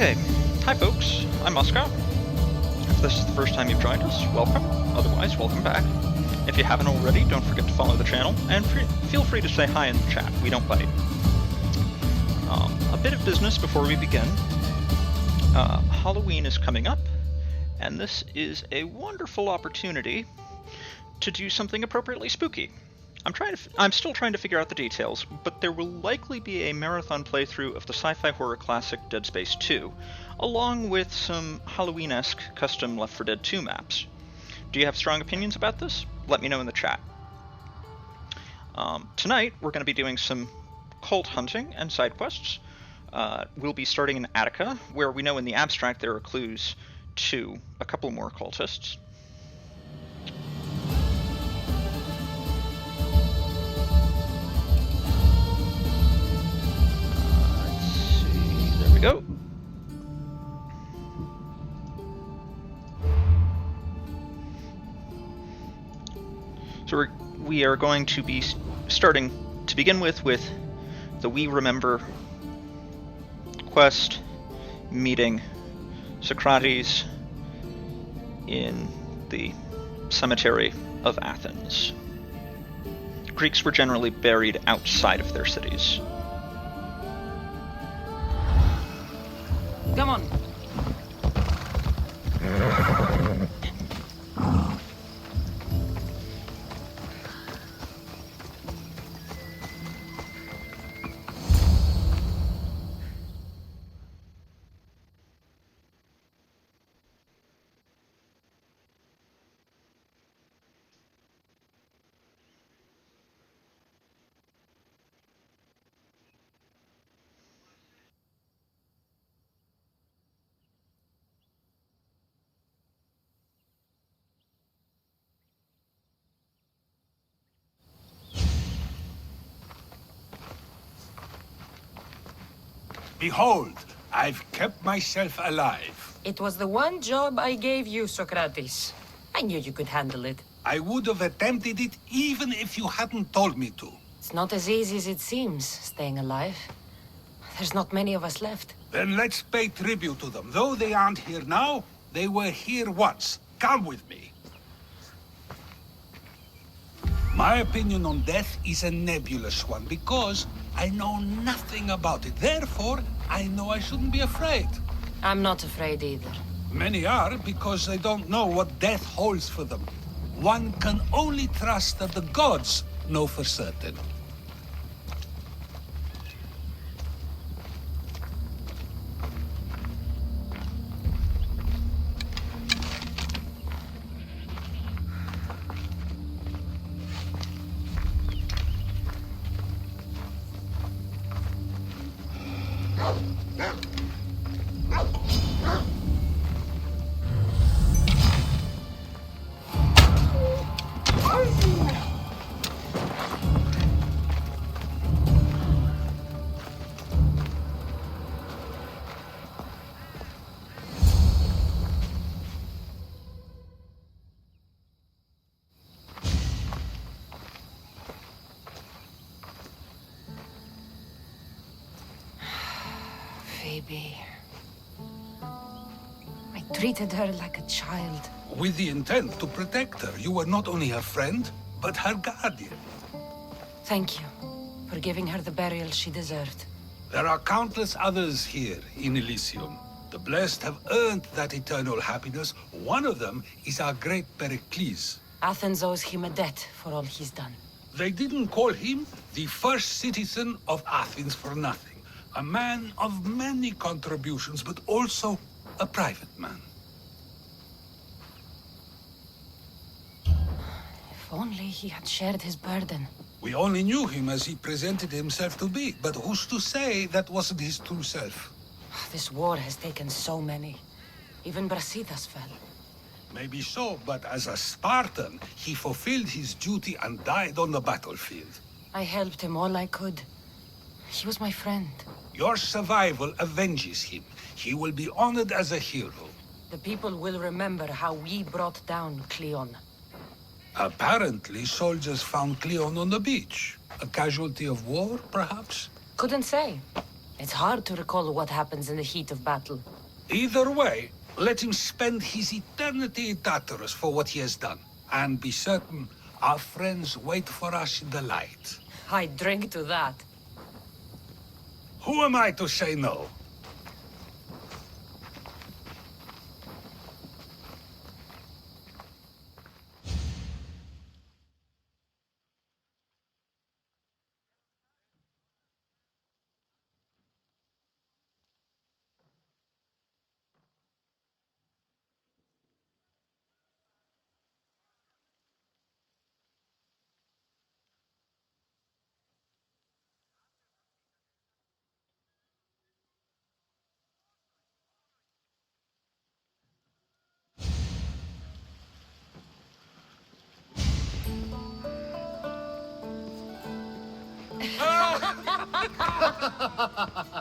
Okay, hi folks, I'm Moscow. If this is the first time you've joined us, welcome. Otherwise, welcome back. If you haven't already, don't forget to follow the channel, and feel free to say hi in the chat, we don't bite. A bit of business before we begin. Halloween is coming up, and this is a wonderful opportunity to do something appropriately spooky. I'm still trying to figure out the details, but there will likely be a marathon playthrough of the sci-fi horror classic Dead Space 2, along with some Halloween-esque custom Left 4 Dead 2 maps. Do you have strong opinions about this? Let me know in the chat. Tonight, we're going to be doing some cult hunting and side quests. We'll be starting in Attica, where we know in the abstract there are clues to a couple more cultists. There we go. So we are going to be starting to begin with the We Remember quest, meeting Socrates in the cemetery of Athens. Greeks were generally buried outside of their cities. Come on. Behold, I've kept myself alive. It was the one job I gave you, Socrates. I knew you could handle it. I would have attempted it even if you hadn't told me to. It's not as easy as it seems, staying alive. There's not many of us left. Then let's pay tribute to them. Though they aren't here now, they were here once. Come with me. My opinion on death is a nebulous one because I know nothing about it. Therefore, I know I shouldn't be afraid. I'm not afraid either. Many are because they don't know what death holds for them. One can only trust that the gods know for certain. Phoebe. I treated her like a child. With the intent to protect her, you were not only her friend, but her guardian. Thank you for giving her the burial she deserved. There are countless others here in Elysium. The blessed have earned that eternal happiness. One of them is our great Pericles. Athens owes him a debt for all he's done. They didn't call him the first citizen of Athens for nothing. A man of many contributions, but also a private man. If only he had shared his burden. We only knew him as he presented himself to be, but who's to say that wasn't his true self? This war has taken so many. Even Brasidas fell. Maybe so, but as a Spartan, he fulfilled his duty and died on the battlefield. I helped him all I could. He was my friend. Your survival avenges him. He will be honored as a hero. The people will remember how we brought down Cleon. Apparently, soldiers found Cleon on the beach. A casualty of war, perhaps? Couldn't say. It's hard to recall what happens in the heat of battle. Either way, let him spend his eternity in Tartarus for what he has done. And be certain, our friends wait for us in the light. I drink to that. Who am I to say no?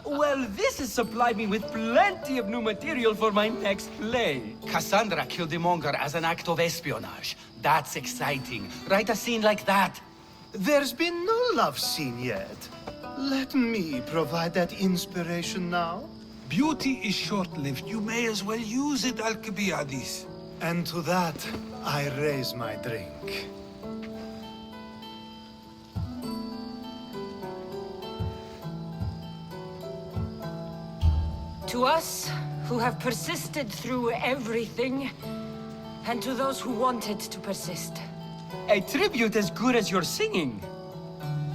Well, this has supplied me with plenty of new material for my next play. Cassandra killed the monger as an act of espionage. That's exciting. Write a scene like that. There's been no love scene yet. Let me provide that inspiration now. Beauty is short-lived. You may as well use it, Alcibiades. And to that, I raise my drink. To us, who have persisted through everything, and to those who wanted to persist. A tribute as good as your singing.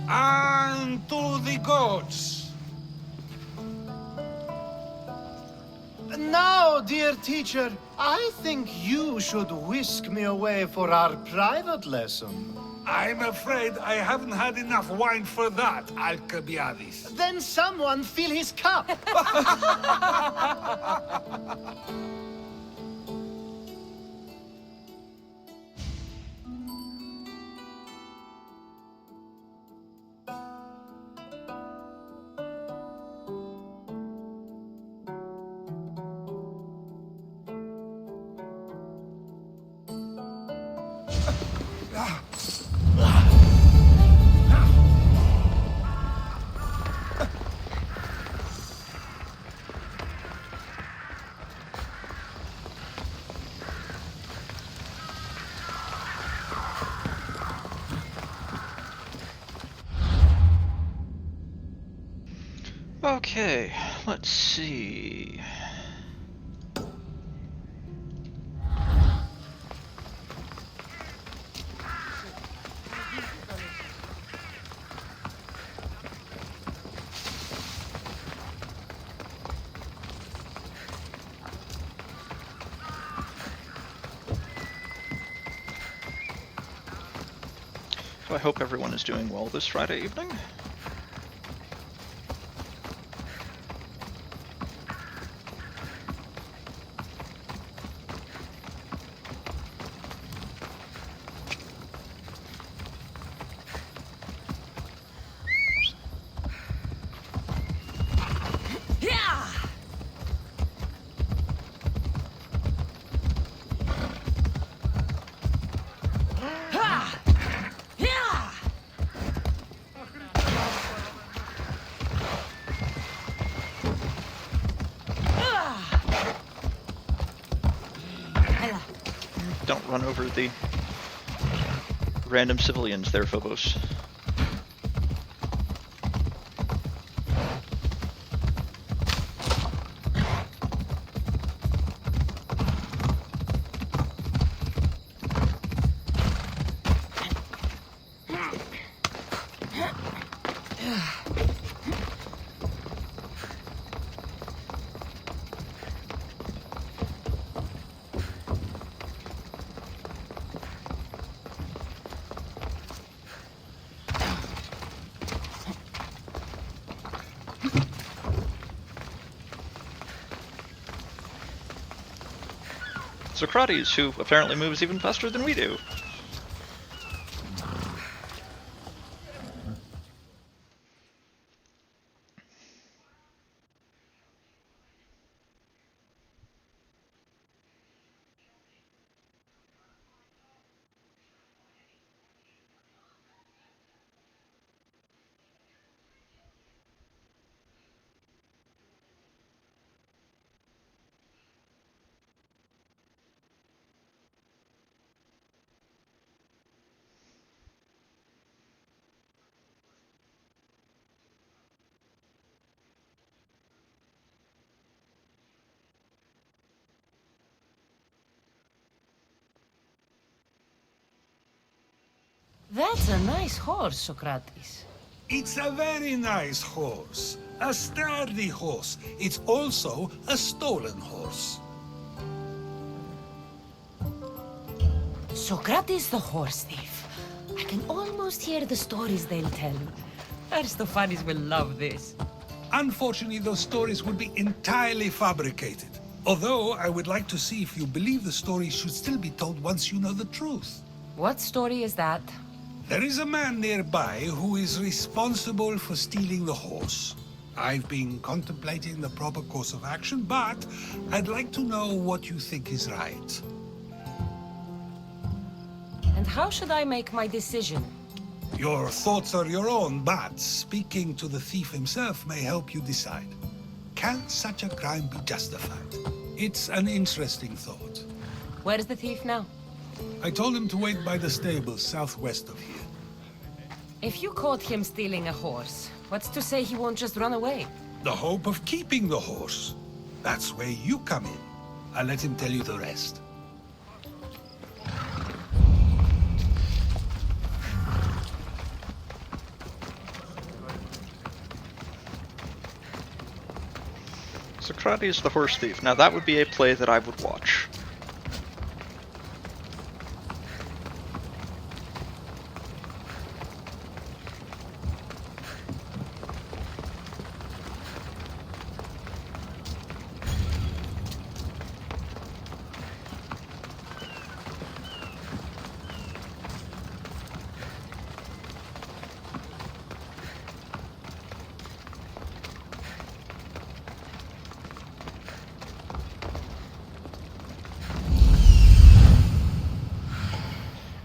And to the gods. Now, dear teacher, I think you should whisk me away for our private lesson. I'm afraid I haven't had enough wine for that, Alcibiades. Then someone fill his cup. Okay, let's see. So I hope everyone is doing well this Friday evening. Don't run over the random civilians there, Phobos. Socrates, who apparently moves even faster than we do. That's a nice horse, Socrates. It's a very nice horse. A sturdy horse. It's also a stolen horse. Socrates the horse thief. I can almost hear the stories they'll tell. Aristophanes will love this. Unfortunately, those stories would be entirely fabricated. Although, I would like to see if you believe the stories should still be told once you know the truth. What story is that? There is a man nearby who is responsible for stealing the horse. I've been contemplating the proper course of action, but I'd like to know what you think is right. And how should I make my decision? Your thoughts are your own, but speaking to the thief himself may help you decide. Can such a crime be justified? It's an interesting thought. Where is the thief now? I told him to wait by the stables southwest of here. If you caught him stealing a horse, what's to say he won't just run away? The hope of keeping the horse. That's where you come in. I'll let him tell you the rest. Socrates the horse thief. Now that would be a play that I would watch.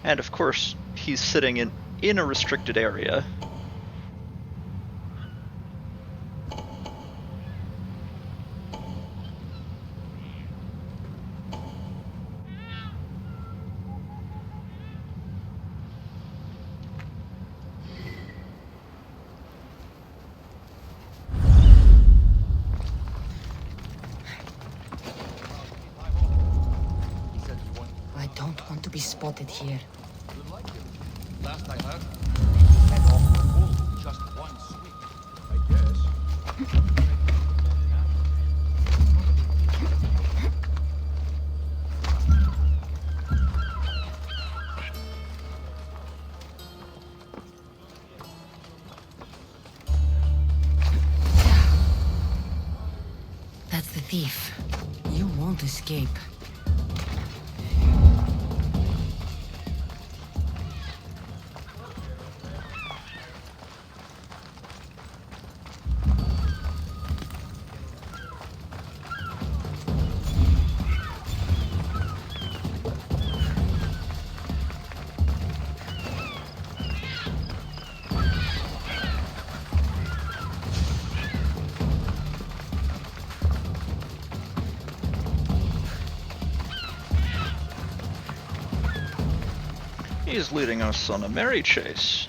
And of course, he's sitting in a restricted area. I don't want to be spotted here. Last I heard, head off the bull, just one swing, I guess. That's the thief. You won't escape. He's leading us on a merry chase.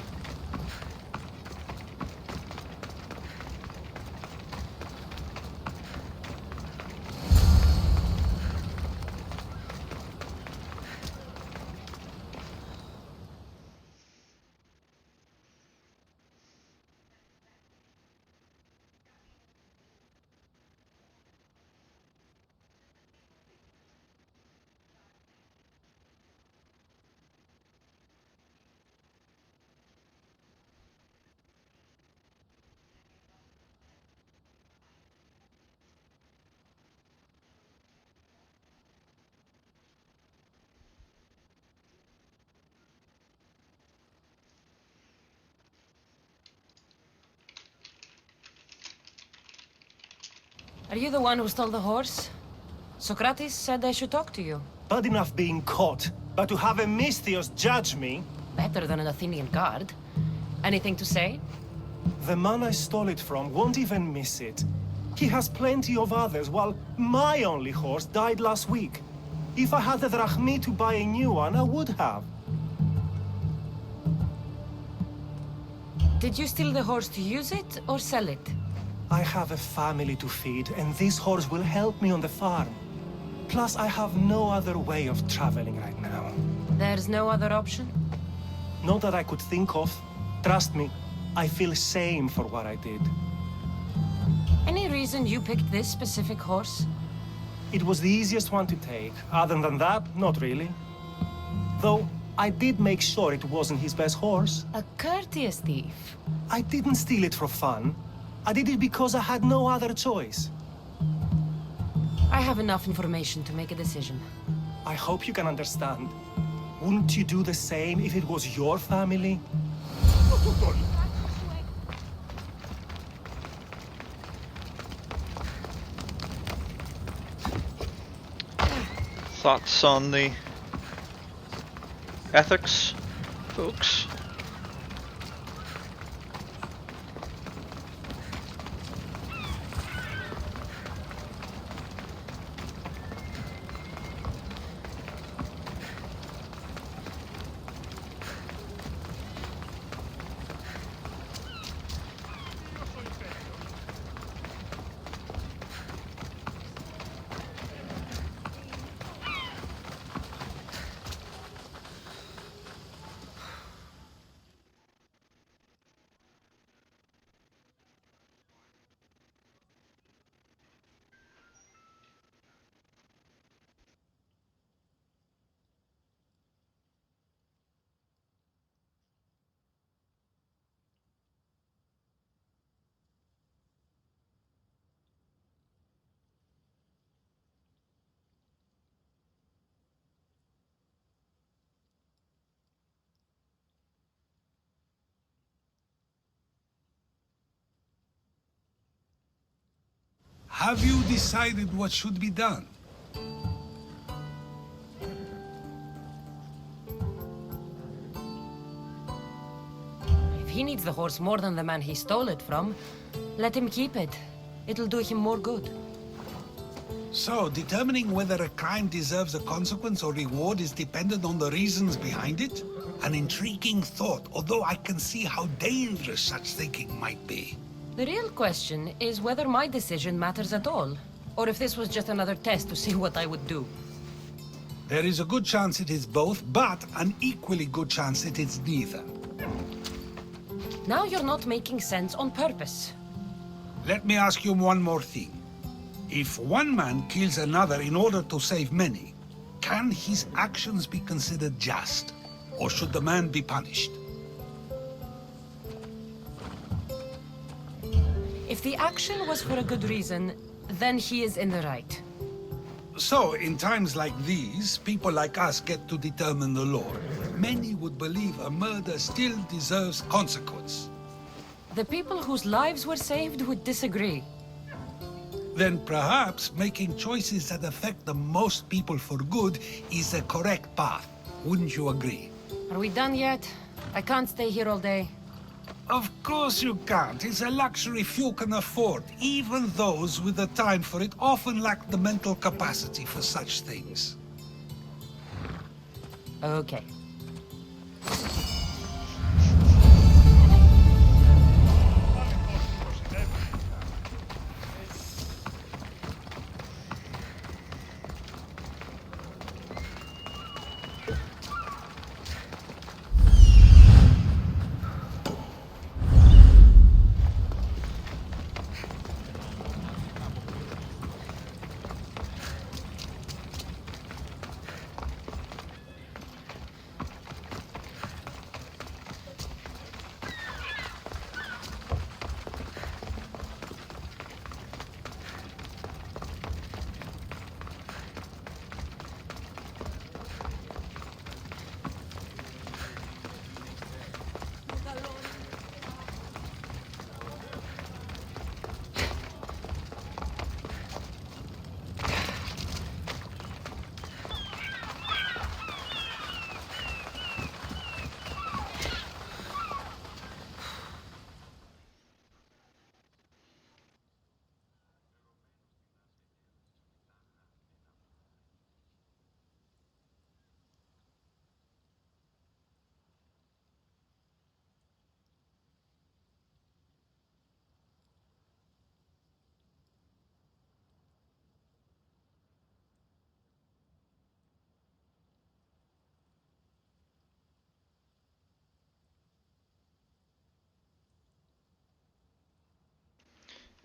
Are you the one who stole the horse? Socrates said I should talk to you. Bad enough being caught, but to have a Misthios judge me? Better than an Athenian guard. Anything to say? The man I stole it from won't even miss it. He has plenty of others, while my only horse died last week. If I had the drachmi to buy a new one, I would have. Did you steal the horse to use it, or sell it? I have a family to feed, and this horse will help me on the farm. Plus, I have no other way of traveling right now. There's no other option? Not that I could think of. Trust me, I feel shame for what I did. Any reason you picked this specific horse? It was the easiest one to take. Other than that, not really. Though, I did make sure it wasn't his best horse. A courteous thief. I didn't steal it for fun. I did it because I had no other choice. I have enough information to make a decision. I hope you can understand. Wouldn't you do the same if it was your family? Thoughts on the ethics, folks? Have you decided what should be done? If he needs the horse more than the man he stole it from, let him keep it. It'll do him more good. So, determining whether a crime deserves a consequence or reward is dependent on the reasons behind it? An intriguing thought, although I can see how dangerous such thinking might be. The real question is whether my decision matters at all, or if this was just another test to see what I would do. There is a good chance it is both, but an equally good chance it is neither. Now you're not making sense on purpose. Let me ask you one more thing. If one man kills another in order to save many, can his actions be considered just? Or should the man be punished? If the action was for a good reason, then he is in the right. So, in times like these, people like us get to determine the law. Many would believe a murder still deserves consequence. The people whose lives were saved would disagree. Then perhaps making choices that affect the most people for good is the correct path. Wouldn't you agree? Are we done yet? I can't stay here all day. Of course you can't. It's a luxury few can afford. Even those with the time for it often lack the mental capacity for such things. Okay.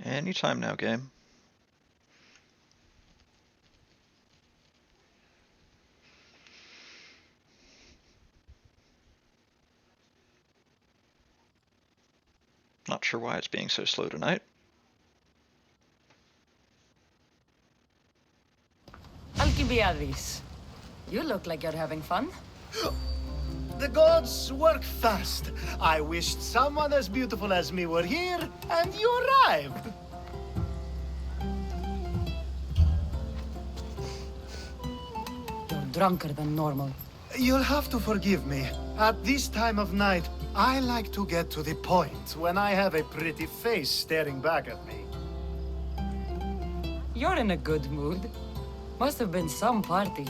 Anytime now, game. Not sure why it's being so slow tonight. Alcibiades, you look like you're having fun. The gods work fast. I wished someone as beautiful as me were here, and you arrived. You're drunker than normal. You'll have to forgive me. At this time of night, I like to get to the point when I have a pretty face staring back at me. You're in a good mood. Must have been some party.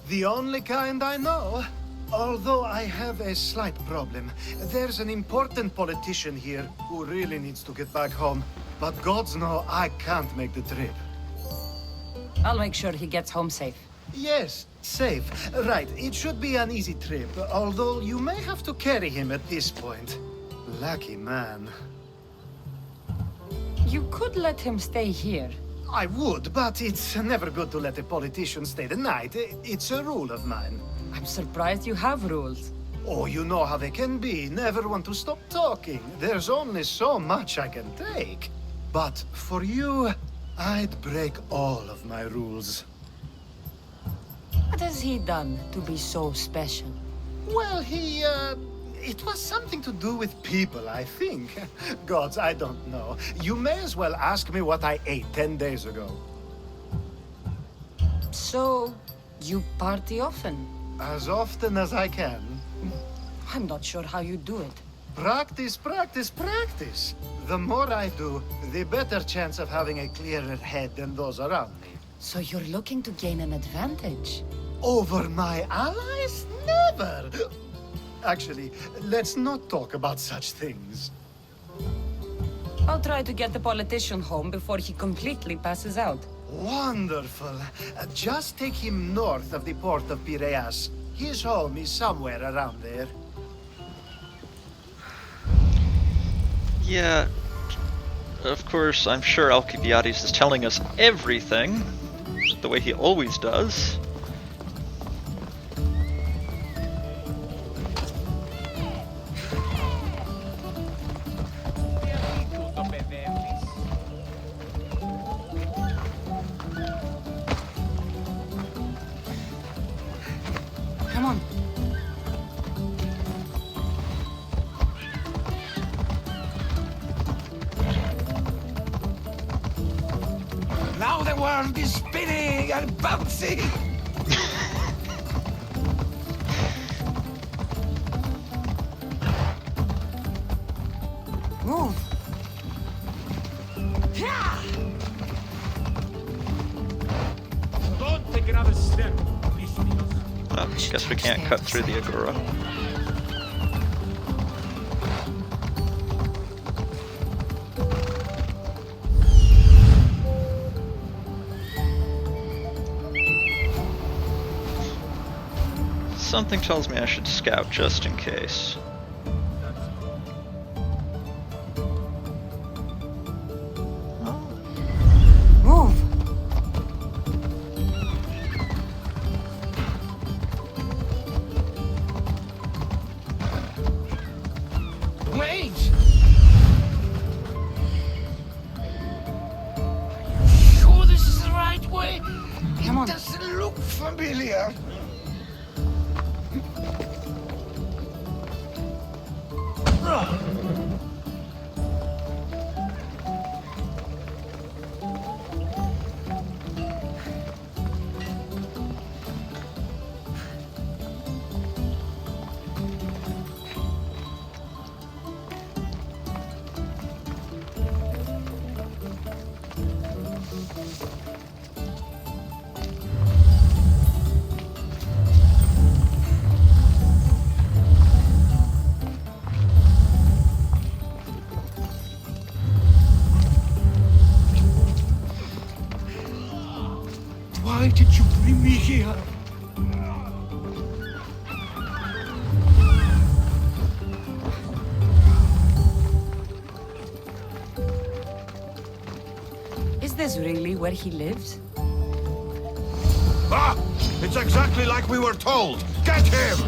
The only kind I know. Although I have a slight problem. There's an important politician here who really needs to get back home. But gods know I can't make the trip. I'll make sure he gets home safe. Yes, safe. Right, it should be an easy trip, although you may have to carry him at this point. Lucky man. You could let him stay here. I would, but it's never good to let a politician stay the night. It's a rule of mine. I'm surprised you have rules. Oh, you know how they can be. Never want to stop talking. There's only so much I can take. But for you, I'd break all of my rules. What has he done to be so special? Well, it was something to do with people, I think. Gods, I don't know. You may as well ask me what I ate 10 days ago. So, you party often? As often as I can. I'm not sure how you do it. Practice, practice, practice. The more I do, the better chance of having a clearer head than those around me. So you're looking to gain an advantage? Over my allies? Never! Actually, let's not talk about such things. I'll try to get the politician home before he completely passes out. Wonderful. Just take him north of the port of Piraeus. His home is somewhere around there. Yeah, of course, I'm sure Alcibiades is telling us everything, the way he always does. Come on. Now the world is spinning and bouncing! Move. Don't take another step, Misthios. Oh, guess we can't cut through the agora. Something tells me I should scout just in case. Move. Wait! Sure this is the right way? Come on. Doesn't look familiar. Why did you bring me here? this really where he lives? Ah! It's exactly like we were told! Get him!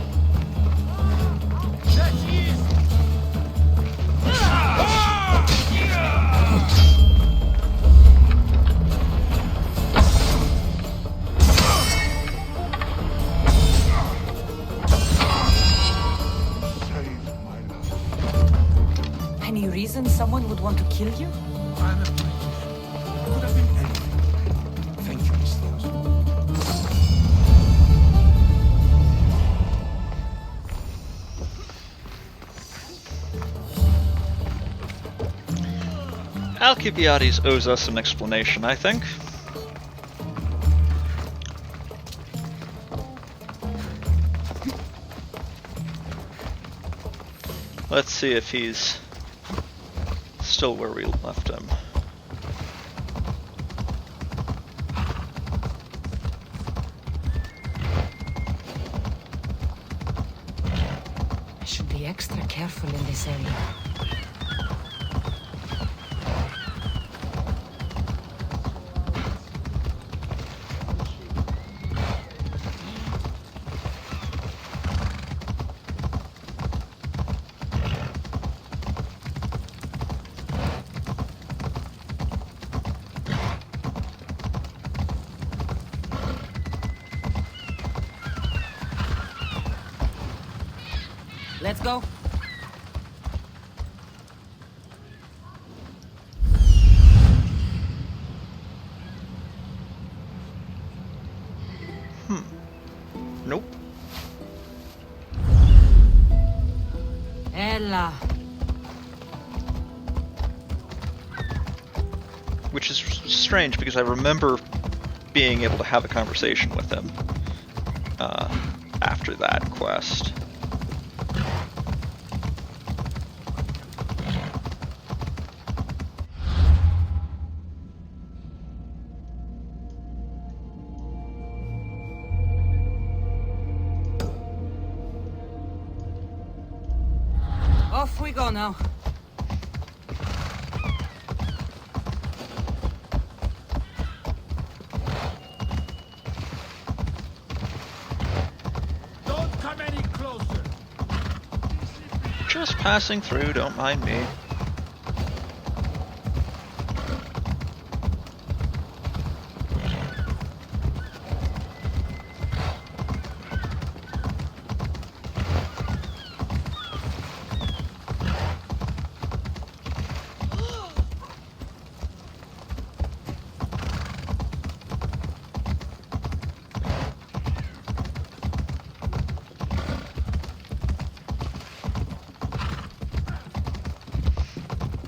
Save my life. Any reason someone would want to kill you? I'm a British. Could have been anything. Thank you, Miss Theos. Alcibiades owes us an explanation, I think. Let's see if he's still where we left him. I should be extra careful in this area. Let's go. Nope. Ella. Which is strange because I remember being able to have a conversation with him after that quest. Off we go now. Don't come any closer! Just passing through, don't mind me.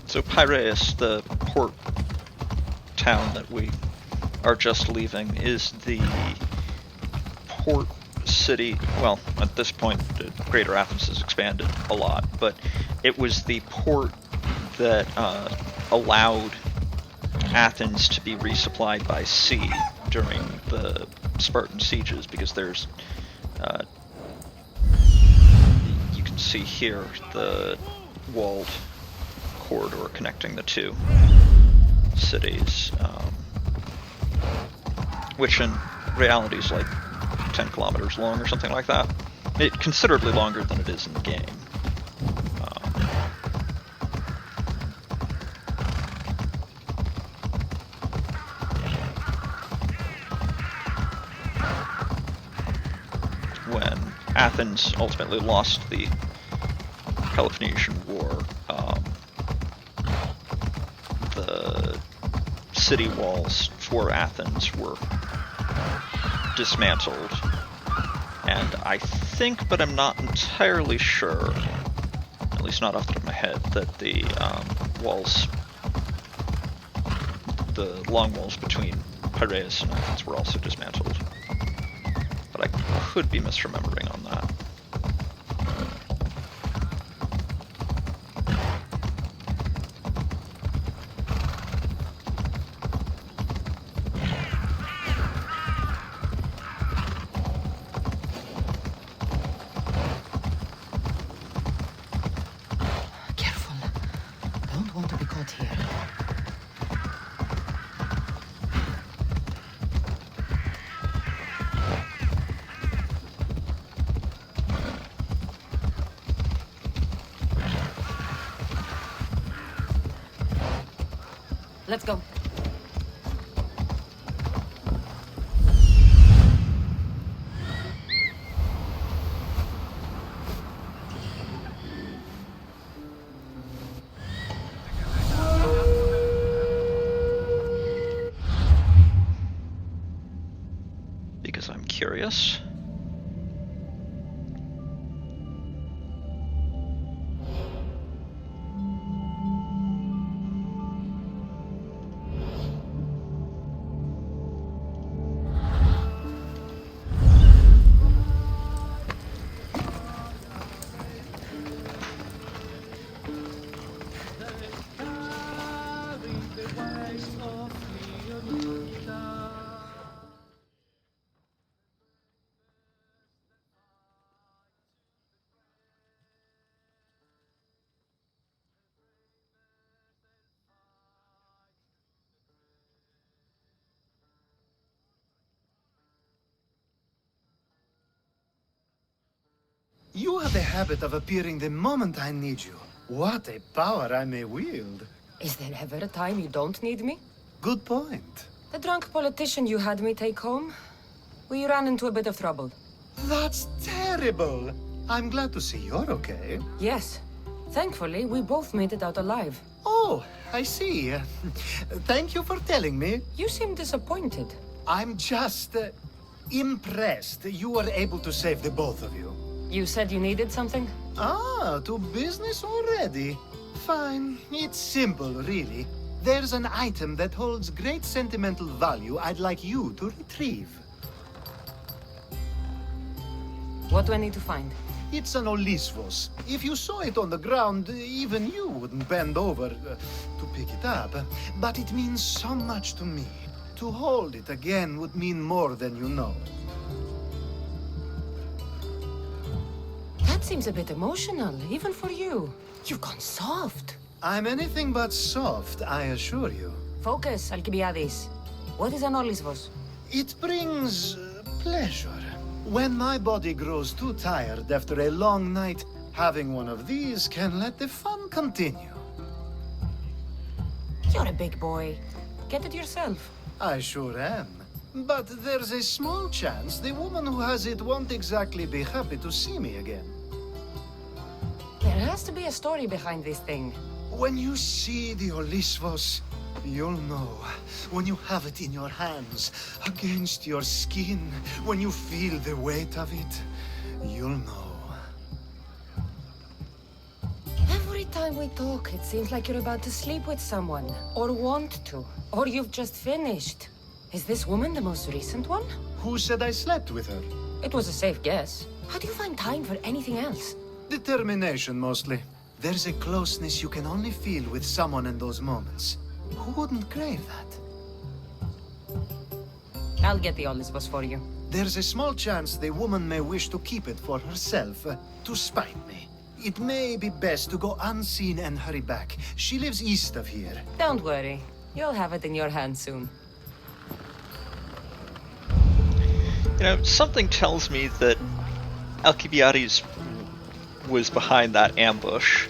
So Piraeus, the port town that we are just leaving, is the port city. Well, at this point, Greater Athens has expanded a lot, but it was the port that allowed Athens to be resupplied by sea during the Spartan sieges, because there's you can see here the walled corridor connecting the two cities, which in reality is like 10 kilometers long or something like that. It's considerably longer than it is in the game. When Athens ultimately lost the Peloponnesian War, the city walls for Athens were dismantled, and I think, but I'm not entirely sure, at least not off the top of my head, that the walls, the long walls between Piraeus and Athens were also dismantled. But I could be misremembering on that. Careful. Don't want to be caught here. Let's go. Because I'm curious. You have a habit of appearing the moment I need you. What a power I may wield. Is there ever a time you don't need me? Good point. The drunk politician you had me take home? We ran into a bit of trouble. That's terrible. I'm glad to see you're okay. Yes. Thankfully, we both made it out alive. Oh, I see. Thank you for telling me. You seem disappointed. I'm just impressed you were able to save the both of you. You said you needed something? Ah, to business already. Fine. It's simple, really. There's an item that holds great sentimental value I'd like you to retrieve. What do I need to find? It's an Olisvos. If you saw it on the ground, even you wouldn't bend over to pick it up. But it means so much to me. To hold it again would mean more than you know. That seems a bit emotional, even for you. You've gone soft. I'm anything but soft, I assure you. Focus, Alcibiades. What is an Olisvos? It brings pleasure. When my body grows too tired after a long night, having one of these can let the fun continue. You're a big boy. Get it yourself. I sure am. But there's a small chance the woman who has it won't exactly be happy to see me again. There has to be a story behind this thing. When you see the Olisvos, you'll know. When you have it in your hands, against your skin, when you feel the weight of it, you'll know. Every time we talk, it seems like you're about to sleep with someone. Or want to. Or you've just finished. Is this woman the most recent one? Who said I slept with her? It was a safe guess. How do you find time for anything else? Determination, mostly. There's a closeness you can only feel with someone in those moments. Who wouldn't crave that? I'll get the Olisvos for you. There's a small chance the woman may wish to keep it for herself, to spite me. It may be best to go unseen and hurry back. She lives east of here. Don't worry. You'll have it in your hand soon. You know, something tells me that Alcibiades was behind that ambush.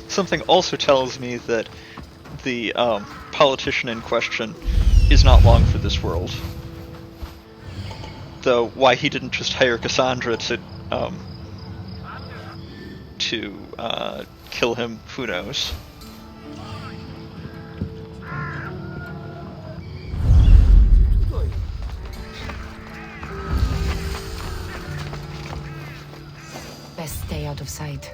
Something also tells me that the politician in question is not long for this world. Though why he didn't just hire Cassandra to kill him, who knows? Best stay out of sight.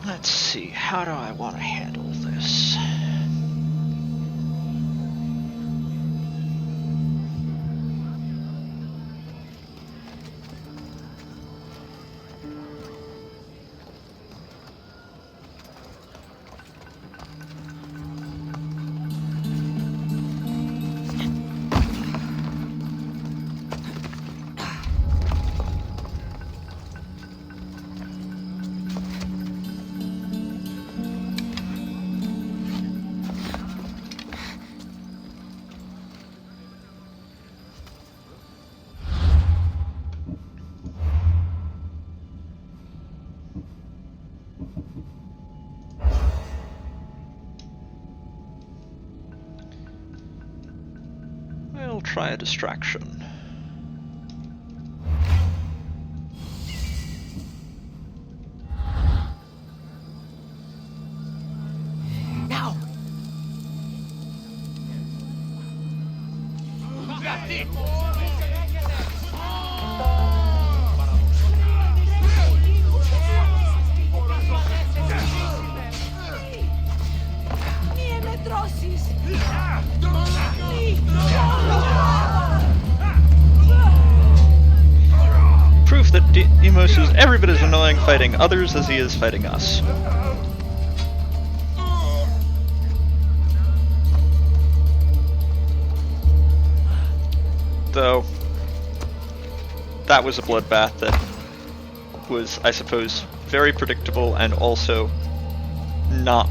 Let's see, how do I want to handle this? We'll try a distraction. Now! Proof that Demos is every bit as annoying fighting others as he is fighting us. Though, that was a bloodbath that was, I suppose, very predictable and also not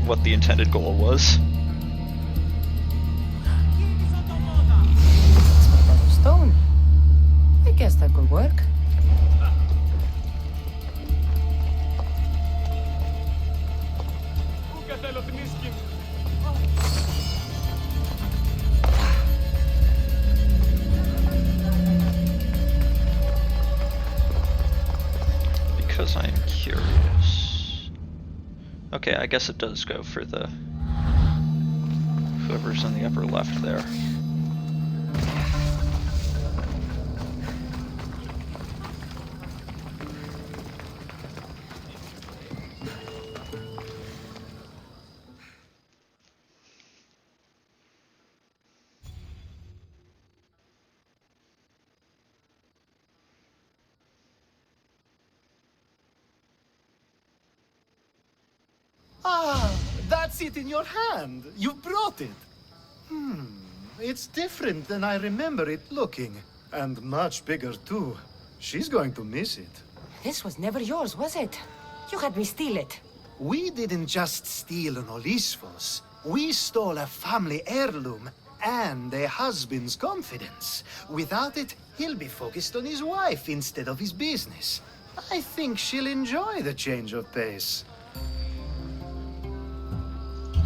what the intended goal was. It's made out of stone. I guess that could work. Because I'm curious. Okay, I guess it does go for the whoever's in the upper left there. Ah, that's it in your hand. You brought it. It's different than I remember it looking. And much bigger, too. She's going to miss it. This was never yours, was it? You had me steal it. We didn't just steal an Olisfos. We stole a family heirloom and a husband's confidence. Without it, he'll be focused on his wife instead of his business. I think she'll enjoy the change of pace.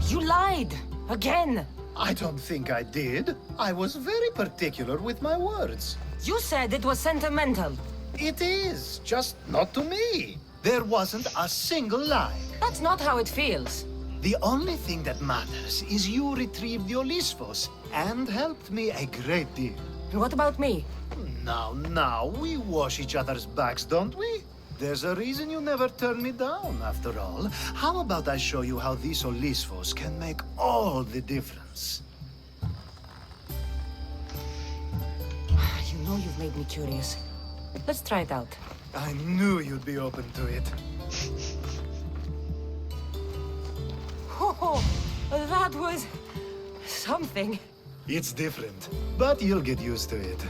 You lied! Again! I don't think I did. I was very particular with my words. You said it was sentimental. It is, just not to me. There wasn't a single lie. That's not how it feels. The only thing that matters is you retrieved the Olisfos and helped me a great deal. And what about me? Now, we wash each other's backs, don't we? There's a reason you never turned me down, after all. How about I show you how these Olisfos can make all the difference? You know you've made me curious. Let's try it out. I knew you'd be open to it. Oh, that was... something. It's different, but you'll get used to it.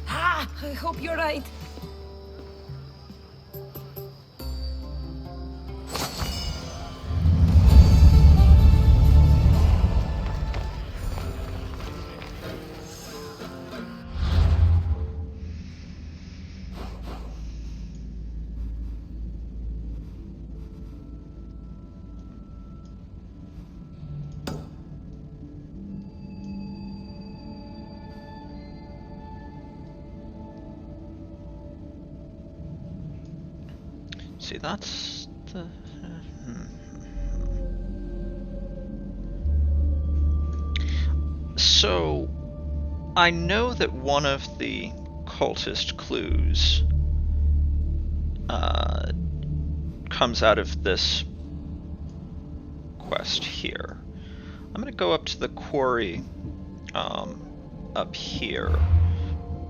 Ah, I hope you're right. See, that's the... So, I know that one of the cultist clues comes out of this quest here. I'm going to go up to the quarry up here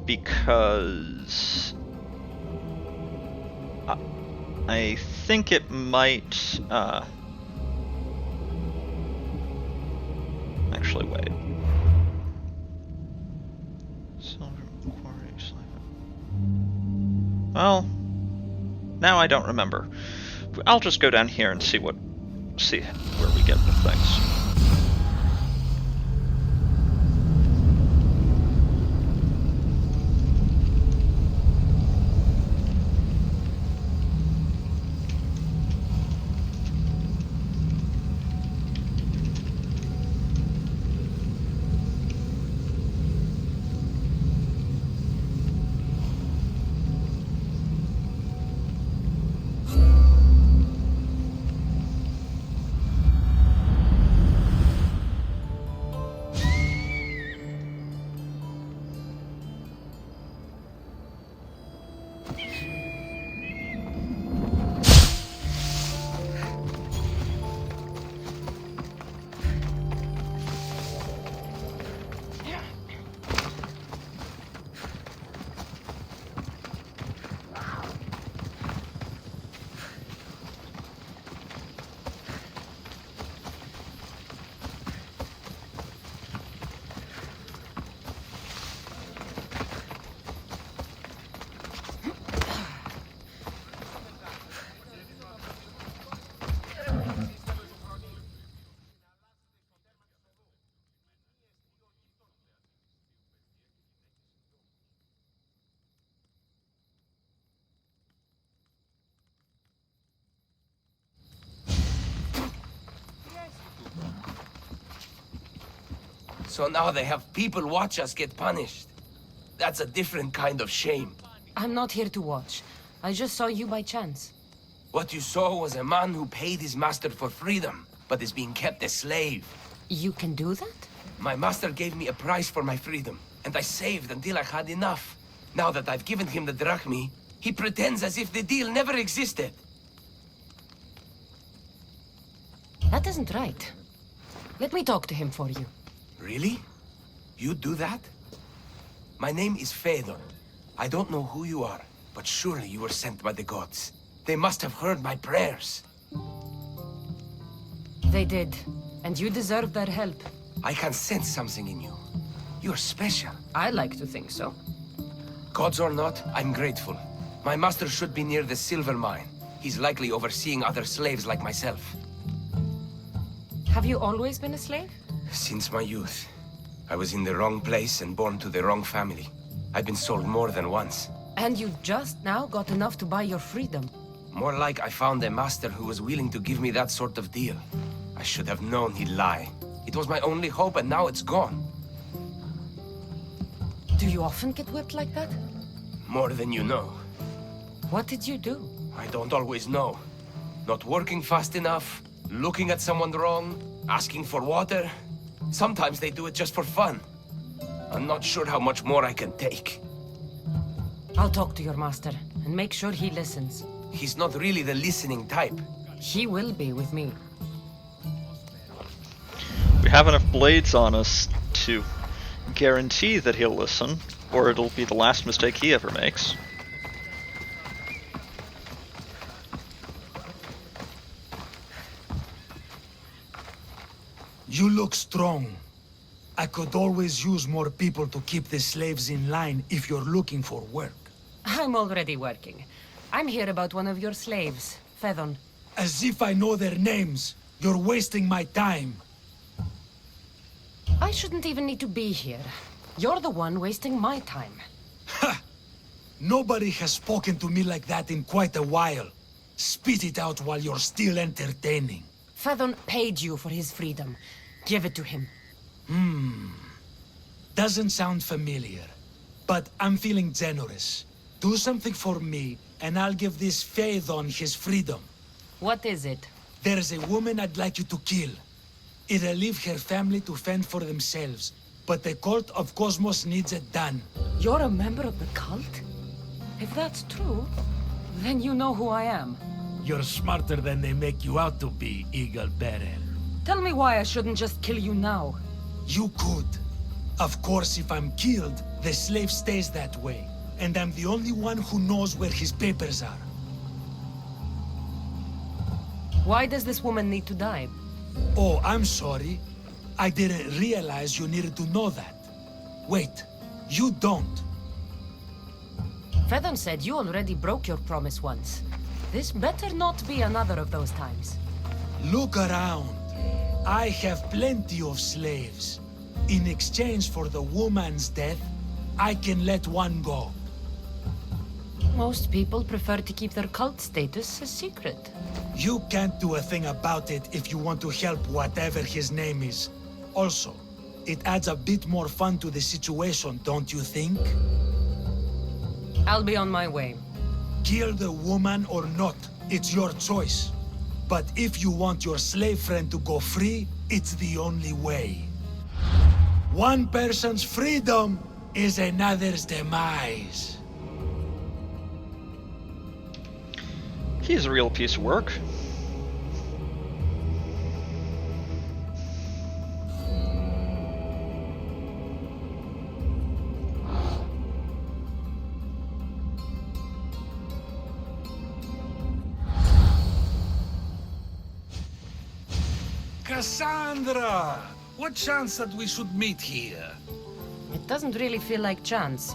because I think it might actually wait. Silver quarry slave. Well, now I don't remember. I'll just go down here and see where we get with things. So now they have people watch us get punished. That's a different kind of shame. I'm not here to watch. I just saw you by chance. What you saw was a man who paid his master for freedom, but is being kept a slave. You can do that? My master gave me a price for my freedom, and I saved until I had enough. Now that I've given him the drachmi, he pretends as if the deal never existed. That isn't right. Let me talk to him for you. Really? You do that? My name is Phaedon. I don't know who you are, but surely you were sent by the gods. They must have heard my prayers. They did, and you deserve their help. I can sense something in you. You're special. I like to think so. Gods or not, I'm grateful. My master should be near the silver mine. He's likely overseeing other slaves like myself. Have you always been a slave? Since my youth. I was in the wrong place and born to the wrong family. I've been sold more than once. And you just now got enough to buy your freedom. More like I found a master who was willing to give me that sort of deal. I should have known he'd lie. It was my only hope, and now it's gone. Do you often get whipped like that? More than you know. What did you do? I don't always know. Not working fast enough, looking at someone wrong, asking for water. Sometimes they do it just for fun. I'm not sure how much more I can take. I'll talk to your master and make sure he listens. He's not really the listening type. He will be with me. We have enough blades on us to guarantee that he'll listen, or it'll be the last mistake he ever makes. You look strong. I could always use more people to keep the slaves in line if you're looking for work. I'm already working. I'm here about one of your slaves, Phaedon. As if I know their names. You're wasting my time. I shouldn't even need to be here. You're the one wasting my time. Ha! Nobody has spoken to me like that in quite a while. Spit it out while you're still entertaining. Phaedon paid you for his freedom. Give it to him. Doesn't sound familiar. But I'm feeling generous. Do something for me, and I'll give this Phaedon his freedom. What is it? There's a woman I'd like you to kill. It'll leave her family to fend for themselves, but the cult of Cosmos needs it done. You're a member of the cult? If that's true, then you know who I am. You're smarter than they make you out to be, Eagle Bearer. Tell me why I shouldn't just kill you now. You could. Of course, if I'm killed, the slave stays that way. And I'm the only one who knows where his papers are. Why does this woman need to die? Oh, I'm sorry. I didn't realize you needed to know that. Wait, you don't. Phaedon said you already broke your promise once. This better not be another of those times. Look around. I have plenty of slaves. In exchange for the woman's death, I can let one go. Most people prefer to keep their cult status a secret. You can't do a thing about it if you want to help whatever his name is. Also, it adds a bit more fun to the situation, don't you think? I'll be on my way. Kill the woman or not, it's your choice. But if you want your slave friend to go free, it's the only way. One person's freedom is another's demise. He's a real piece of work. Cassandra! What chance that we should meet here? It doesn't really feel like chance.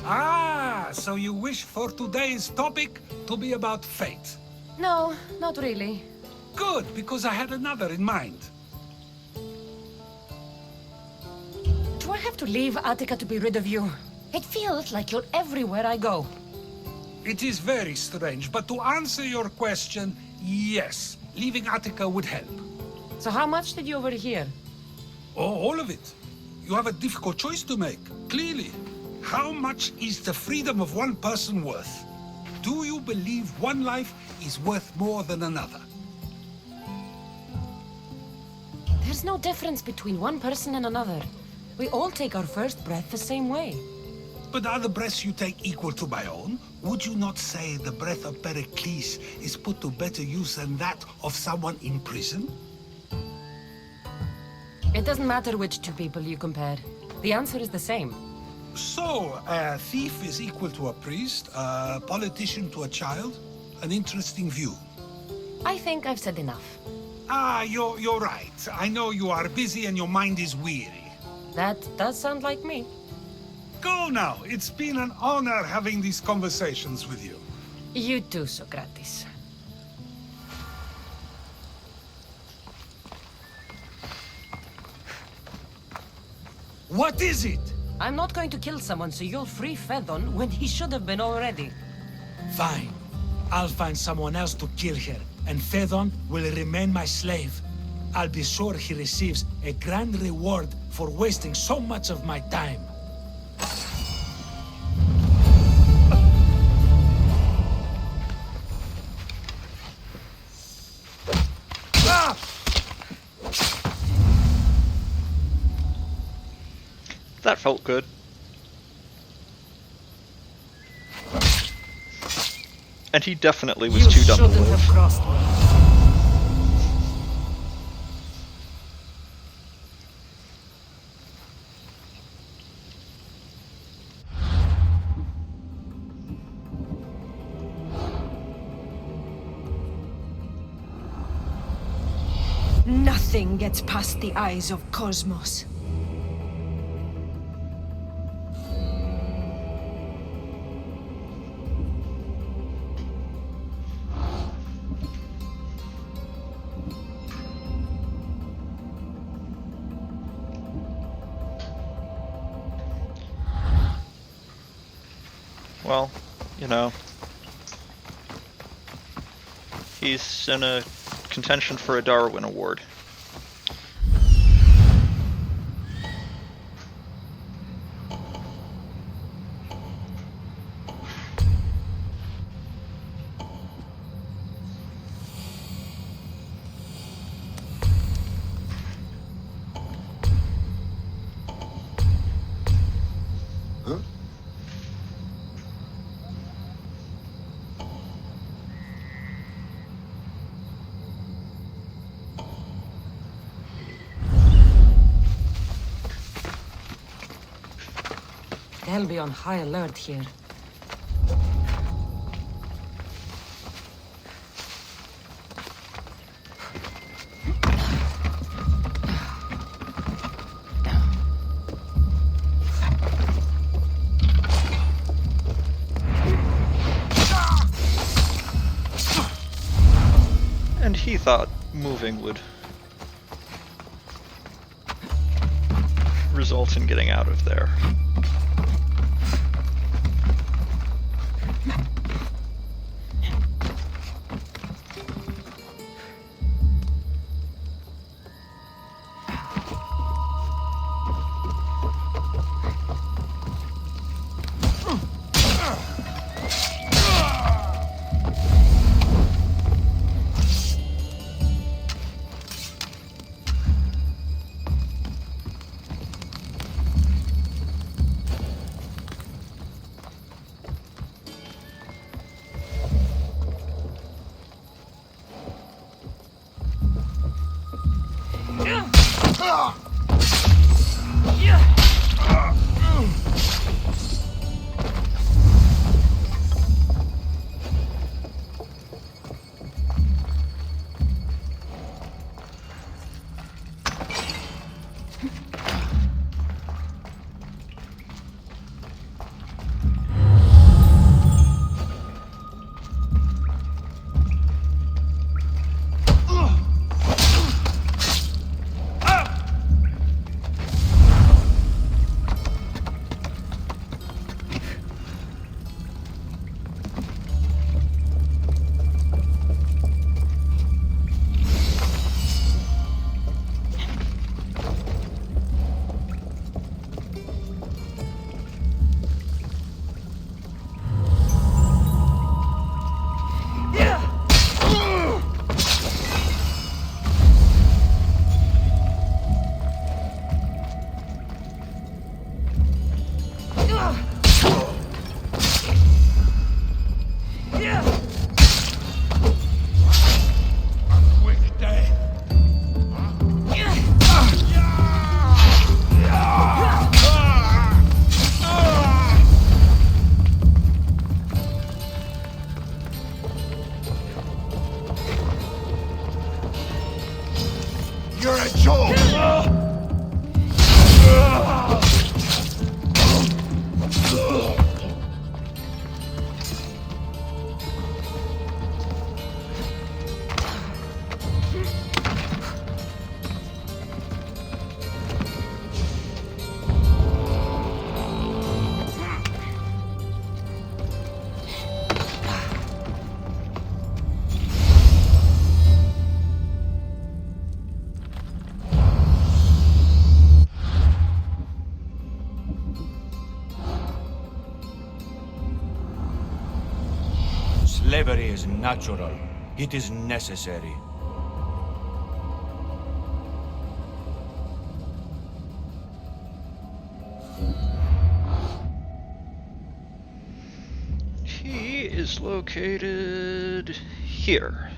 Ah, so you wish for today's topic to be about fate. No, not really. Good, because I had another in mind. Do I have to leave Attica to be rid of you? It feels like you're everywhere I go. It is very strange, but to answer your question, yes, leaving Attica would help. So how much did you overhear? Oh, all of it. You have a difficult choice to make, clearly. How much is the freedom of one person worth? Do you believe one life is worth more than another? There's no difference between one person and another. We all take our first breath the same way. But are the breaths you take equal to my own? Would you not say the breath of Pericles is put to better use than that of someone in prison? It doesn't matter which two people you compare. The answer is the same. So, a thief is equal to a priest, a politician to a child? An interesting view. I think I've said enough. Ah, you're right. I know you are busy and your mind is weary. That does sound like me. Go now. It's been an honor having these conversations with you. You too, Socrates. What is it? I'm not going to kill someone so you'll free Fedon when he should have been already. Fine. I'll find someone else to kill her, and Fedon will remain my slave. I'll be sure he receives a grand reward for wasting so much of my time. That felt good. And he definitely was too dumb to shouldn't have live. crossed me. Nothing gets past the eyes of Cosmos. Well, you know, he's in a contention for a Darwin Award. They'll be on high alert here. And he thought moving would result in getting out of there. You're a joke! Slavery is natural. It is necessary. He is located here.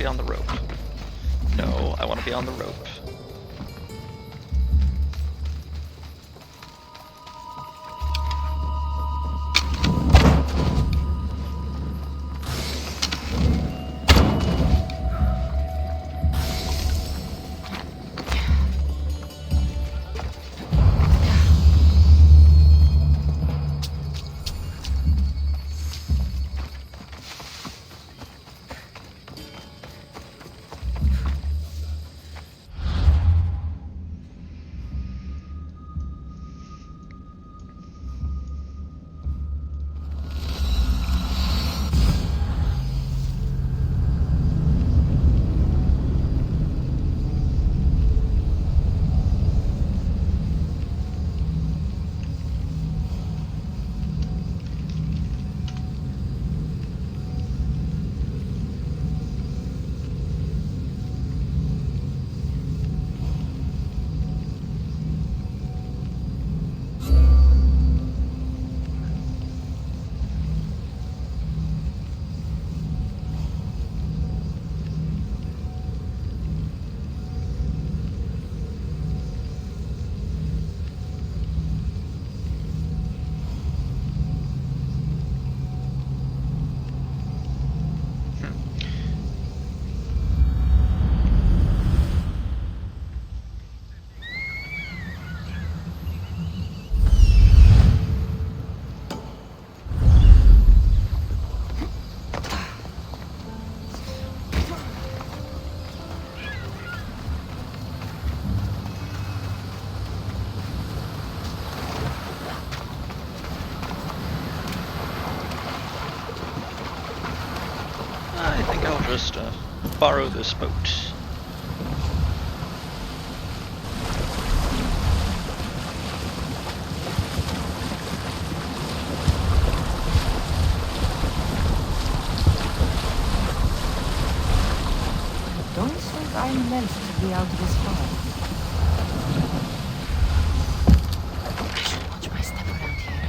On the rope. No, I want to be on the rope. I think I'll just borrow this boat. I don't think I'm meant to be out this far. I should watch my step around here.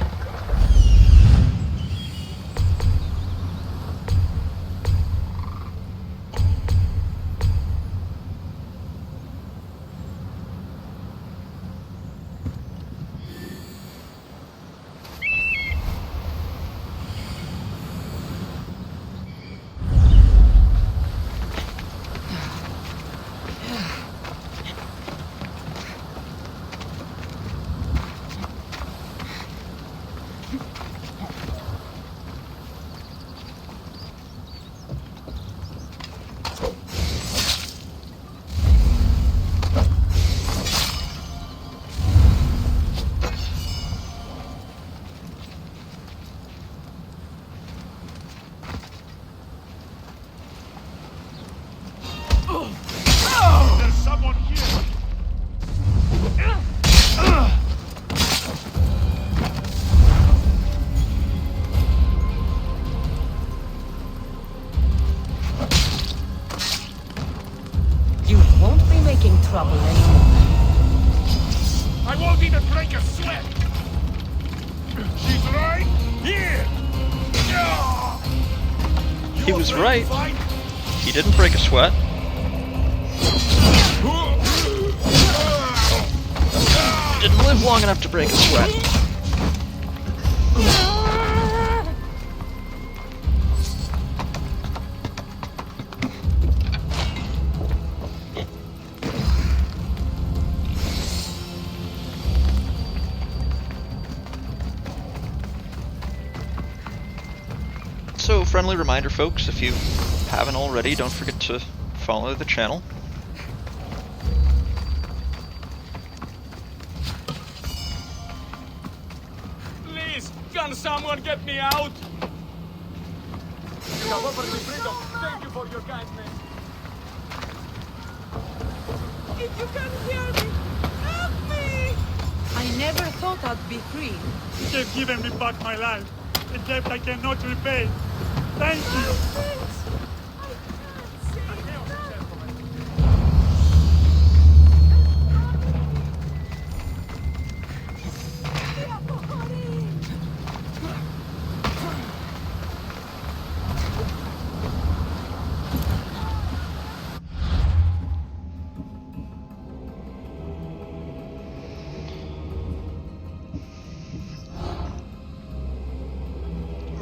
There's someone here! You won't be making trouble anymore. I won't even break a sweat! She's right here! He was right. He didn't break a sweat. Didn't live long enough to break a sweat. So, friendly reminder, folks, if you haven't already, don't forget to follow the channel. Please, can someone get me out? Freedom, thank you for your kindness. If you can hear me, help me! I never thought I'd be free. They've given me back my life, a debt I cannot repay. Thank you.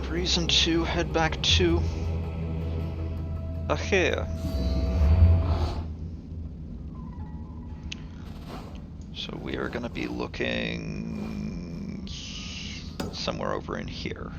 Reason to head back to Achaea. So we are going to be looking somewhere over in here.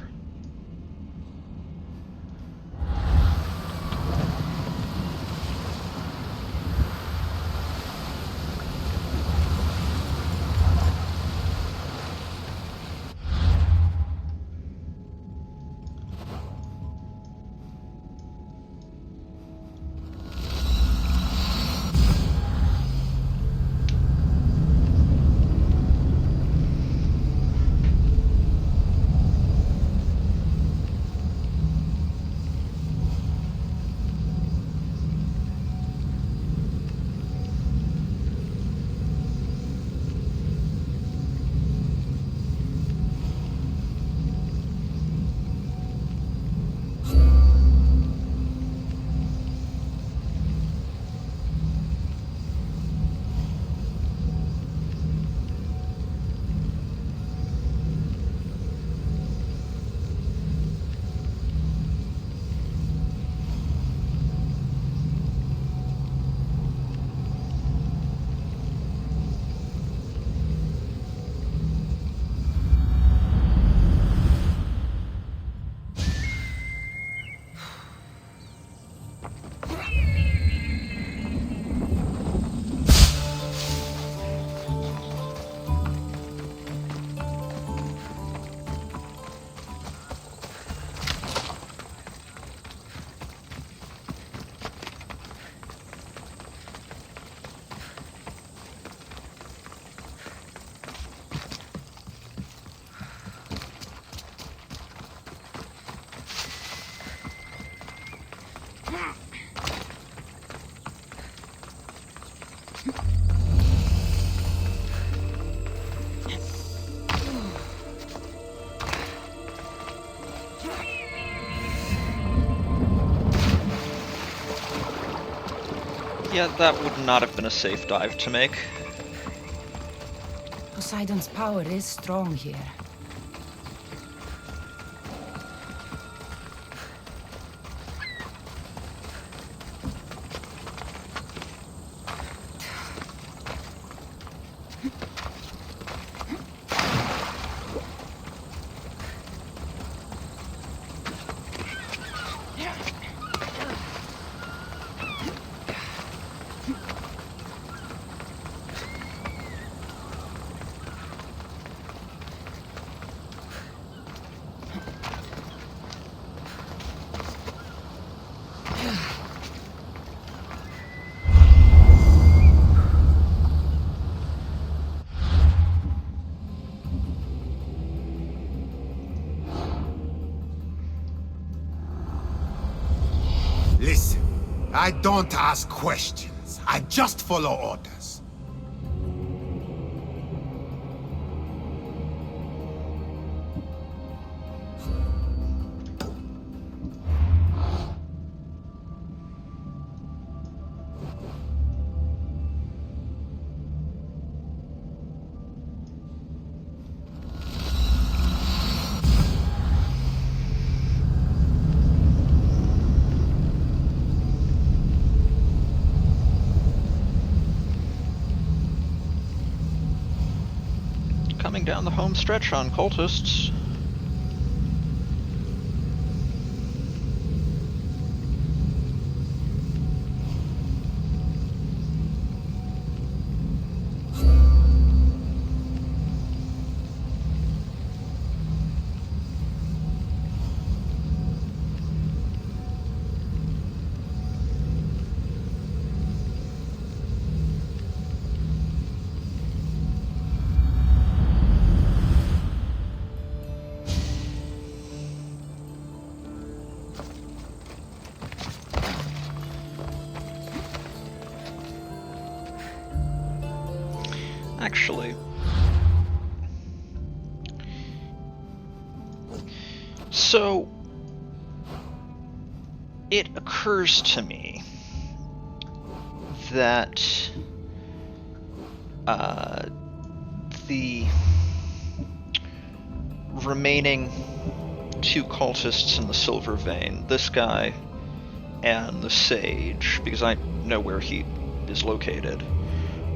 Yeah, that would not have been a safe dive to make. Poseidon's power is strong here. I don't ask questions. I just follow orders. Coming down the home stretch on cultists. Actually, so it occurs to me that the remaining two cultists in the Silver Vein, this guy and the Sage, because I know where he is located,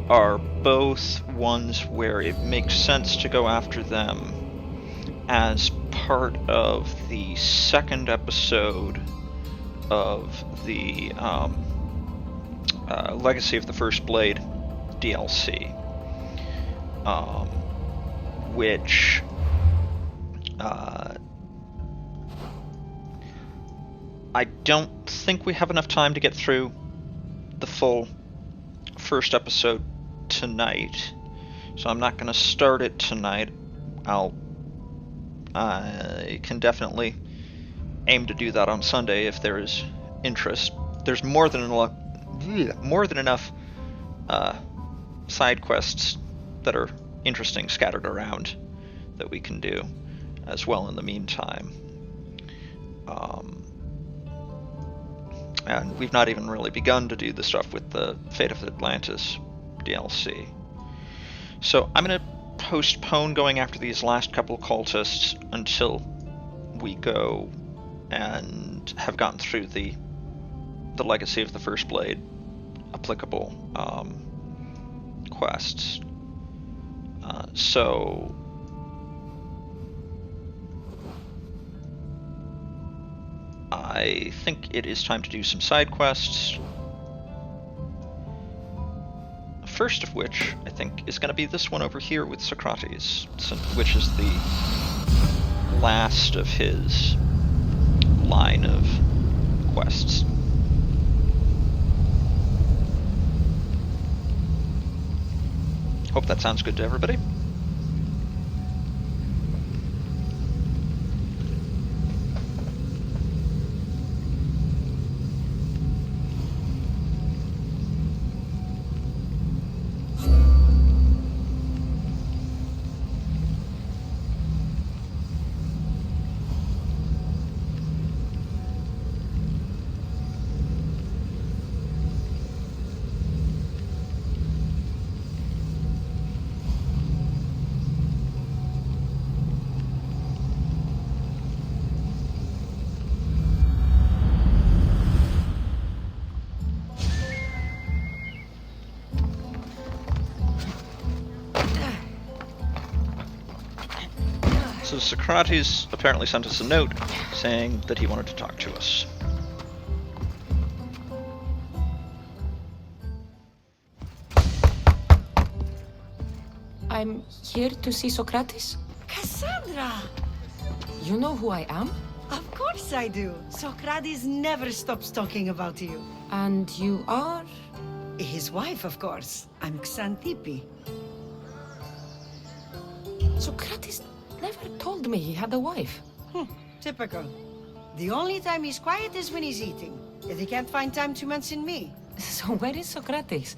are both ones where it makes sense to go after them as part of the second episode of the Legacy of the First Blade DLC, which I don't think we have enough time to get through the full first episode tonight, so I'm not going to start it tonight. I can definitely aim to do that on Sunday if there is interest. There's more than enough side quests that are interesting scattered around that we can do as well in the meantime. And we've not even really begun to do the stuff with the Fate of Atlantis DLC. So I'm going to postpone going after these last couple cultists until we go and have gotten through the Legacy of the First Blade applicable quests. So I think it is time to do some side quests. First of which, I think, is going to be this one over here with Socrates, which is the last of his line of quests. Hope that sounds good to everybody. So Socrates apparently sent us a note saying that he wanted to talk to us. I'm here to see Socrates. Cassandra! You know who I am? Of course I do. Socrates never stops talking about you. And you are? His wife, of course. I'm Xantippe. Socrates never told me he had a wife. Typical. The only time he's quiet is when he's eating. They can't find time to mention me. So where is Socrates?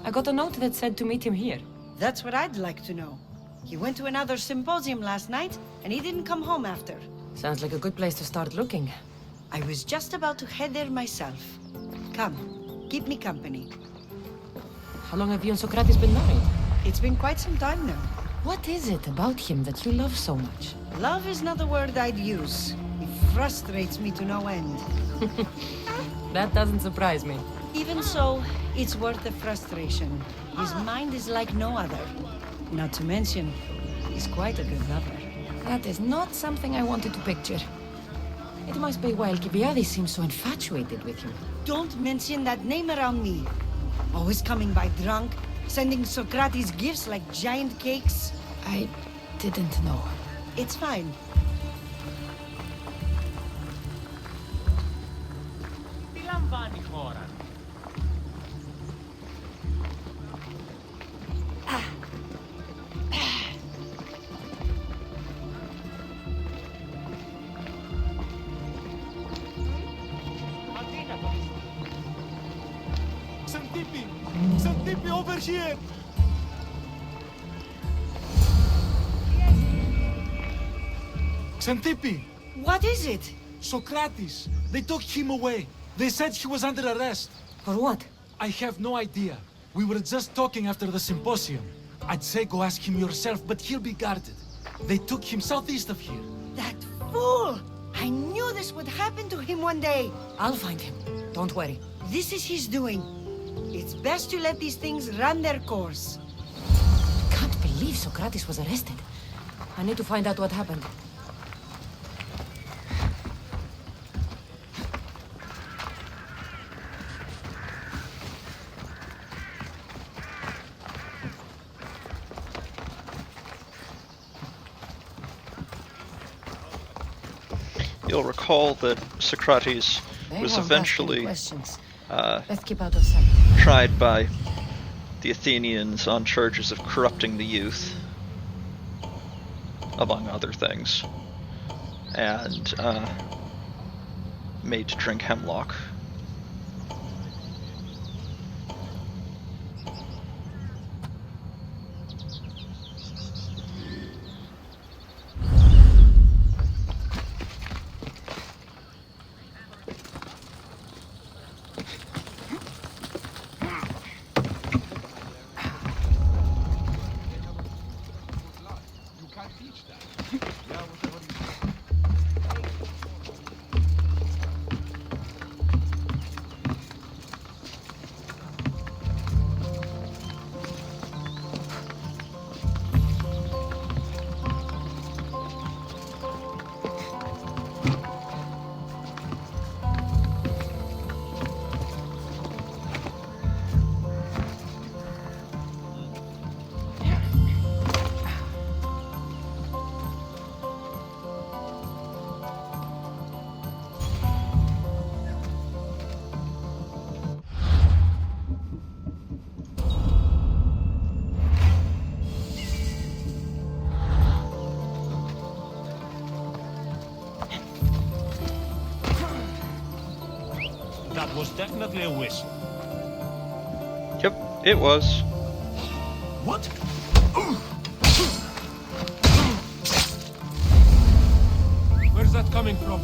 I got a note that said to meet him here. That's what I'd like to know. He went to another symposium last night, and he didn't come home after. Sounds like a good place to start looking. I was just about to head there myself. Come, keep me company. How long have you and Socrates been married? It's been quite some time now. What is it about him that you love so much? Love is not a word I'd use. He frustrates me to no end. That doesn't surprise me. Even so, it's worth the frustration. His mind is like no other. Not to mention, he's quite a good lover. That is not something I wanted to picture. It must be why Alcibiades seems so infatuated with you. Don't mention that name around me. Always coming by drunk, sending Socrates gifts like giant cakes. I didn't know. It's fine. Xantippe, over here! Xantippe! What is it? Socrates! They took him away. They said he was under arrest. For what? I have no idea. We were just talking after the symposium. I'd say go ask him yourself, but he'll be guarded. They took him southeast of here. That fool! I knew this would happen to him one day. I'll find him. Don't worry. This is his doing. It's best to let these things run their course. I can't believe Socrates was arrested. I need to find out what happened. You'll recall that Socrates was eventually Let's keep out of sight. tried by the Athenians on charges of corrupting the youth, among other things, and made to drink hemlock. That was definitely a whistle. Yep, it was. What? Where's that coming from?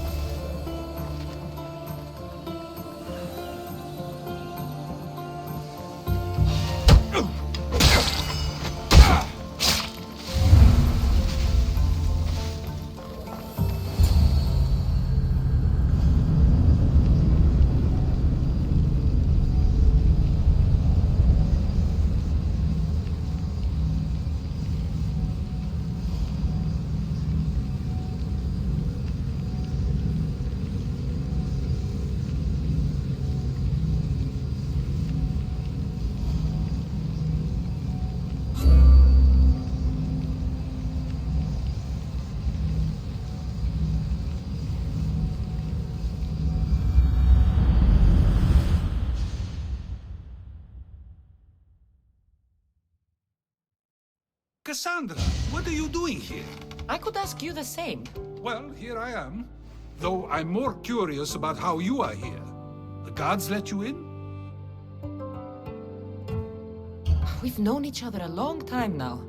Cassandra, what are you doing here? I could ask you the same. Well, here I am. Though I'm more curious about how you are here. The guards let you in? We've known each other a long time now.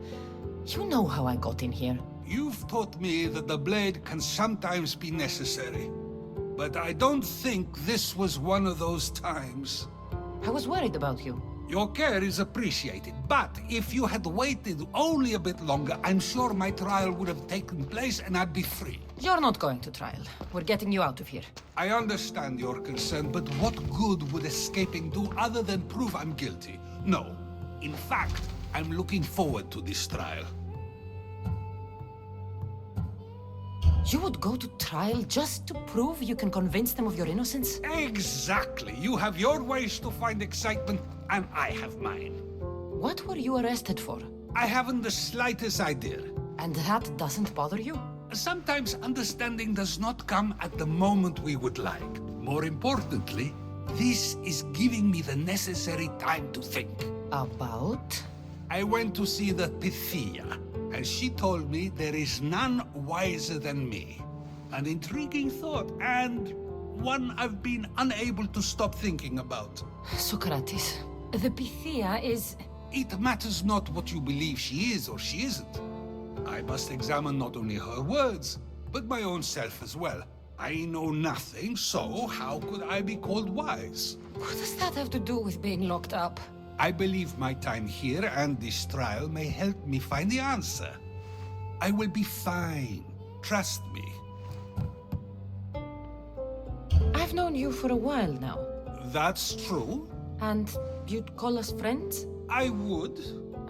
You know how I got in here. You've taught me that the blade can sometimes be necessary. But I don't think this was one of those times. I was worried about you. Your care is appreciated, but if you had waited only a bit longer, I'm sure my trial would have taken place and I'd be free. You're not going to trial. We're getting you out of here. I understand your concern, but what good would escaping do other than prove I'm guilty? No. In fact, I'm looking forward to this trial. You would go to trial just to prove you can convince them of your innocence? Exactly. You have your ways to find excitement, and I have mine. What were you arrested for? I haven't the slightest idea. And that doesn't bother you? Sometimes understanding does not come at the moment we would like. More importantly, this is giving me the necessary time to think. About? I went to see the Pythia, and she told me there is none wiser than me. An intriguing thought, and one I've been unable to stop thinking about. Socrates, the Pythia is... It matters not what you believe she is or she isn't. I must examine not only her words, but my own self as well. I know nothing, so how could I be called wise? What does that have to do with being locked up? I believe my time here and this trial may help me find the answer. I will be fine. Trust me. I've known you for a while now. That's true. And you'd call us friends? I would.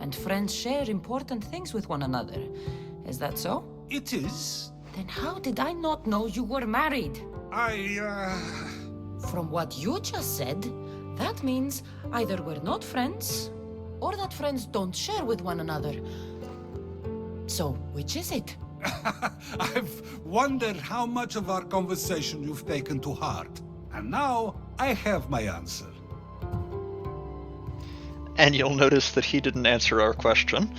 And friends share important things with one another. Is that so? It is. Then how did I not know you were married? From what you just said, that means either we're not friends, or that friends don't share with one another. So, which is it? I've wondered how much of our conversation you've taken to heart. And now, I have my answer. And you'll notice that he didn't answer our question.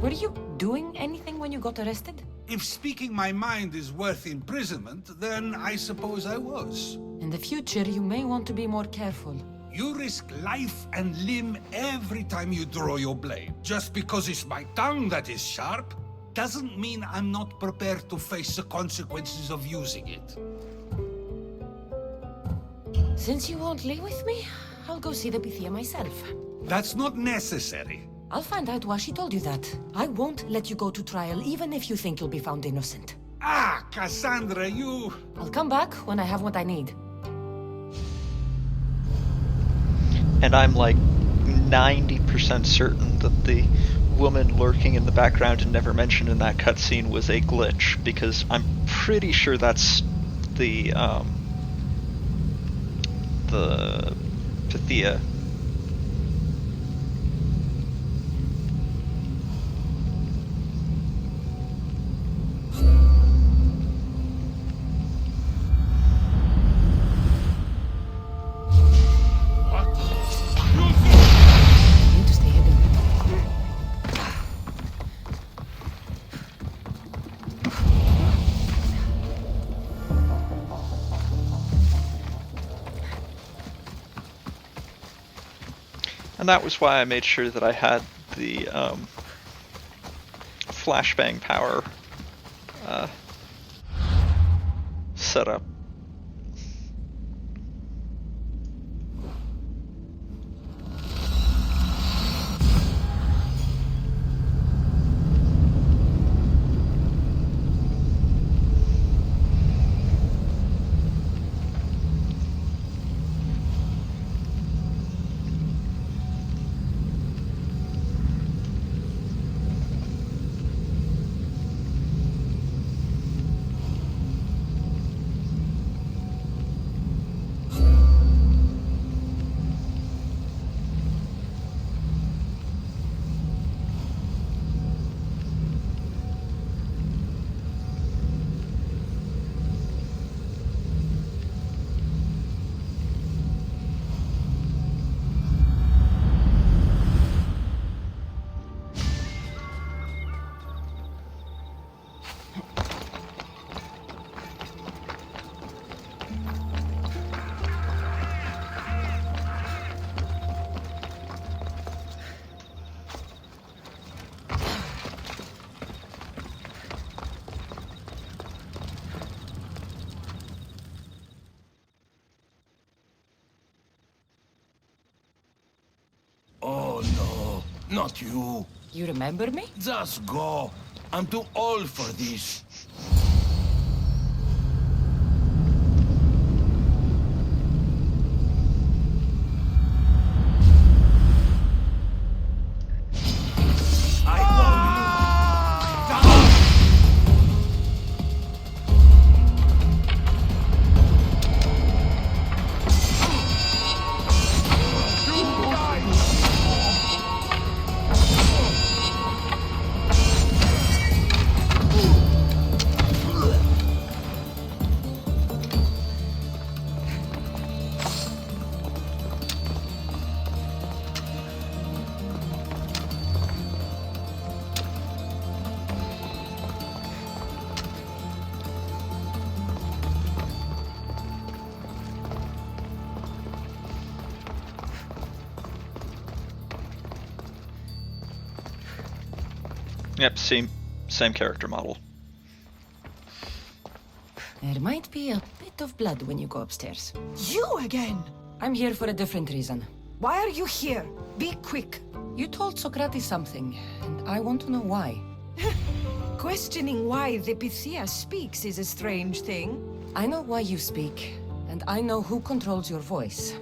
Were you doing anything when you got arrested? If speaking my mind is worth imprisonment, then I suppose I was. In the future, you may want to be more careful. You risk life and limb every time you draw your blade. Just because it's my tongue that is sharp, doesn't mean I'm not prepared to face the consequences of using it. Since you won't leave with me, I'll go see the Pythia myself. That's not necessary. I'll find out why she told you that. I won't let you go to trial, even if you think you'll be found innocent. Ah, Cassandra, you... I'll come back when I have what I need. And I'm like 90% certain that the woman lurking in the background and never mentioned in that cutscene was a glitch, because I'm pretty sure that's the Pythia. And that was why I made sure that I had the flashbang power set up. no, not you. You remember me? Just go. I'm too old for this. Yep, same character model. There might be a bit of blood when you go upstairs. You again? I'm here for a different reason. Why are you here? Be quick. You told Socrates something, and I want to know why. Questioning why the Pythia speaks is a strange thing. I know why you speak, and I know who controls your voice.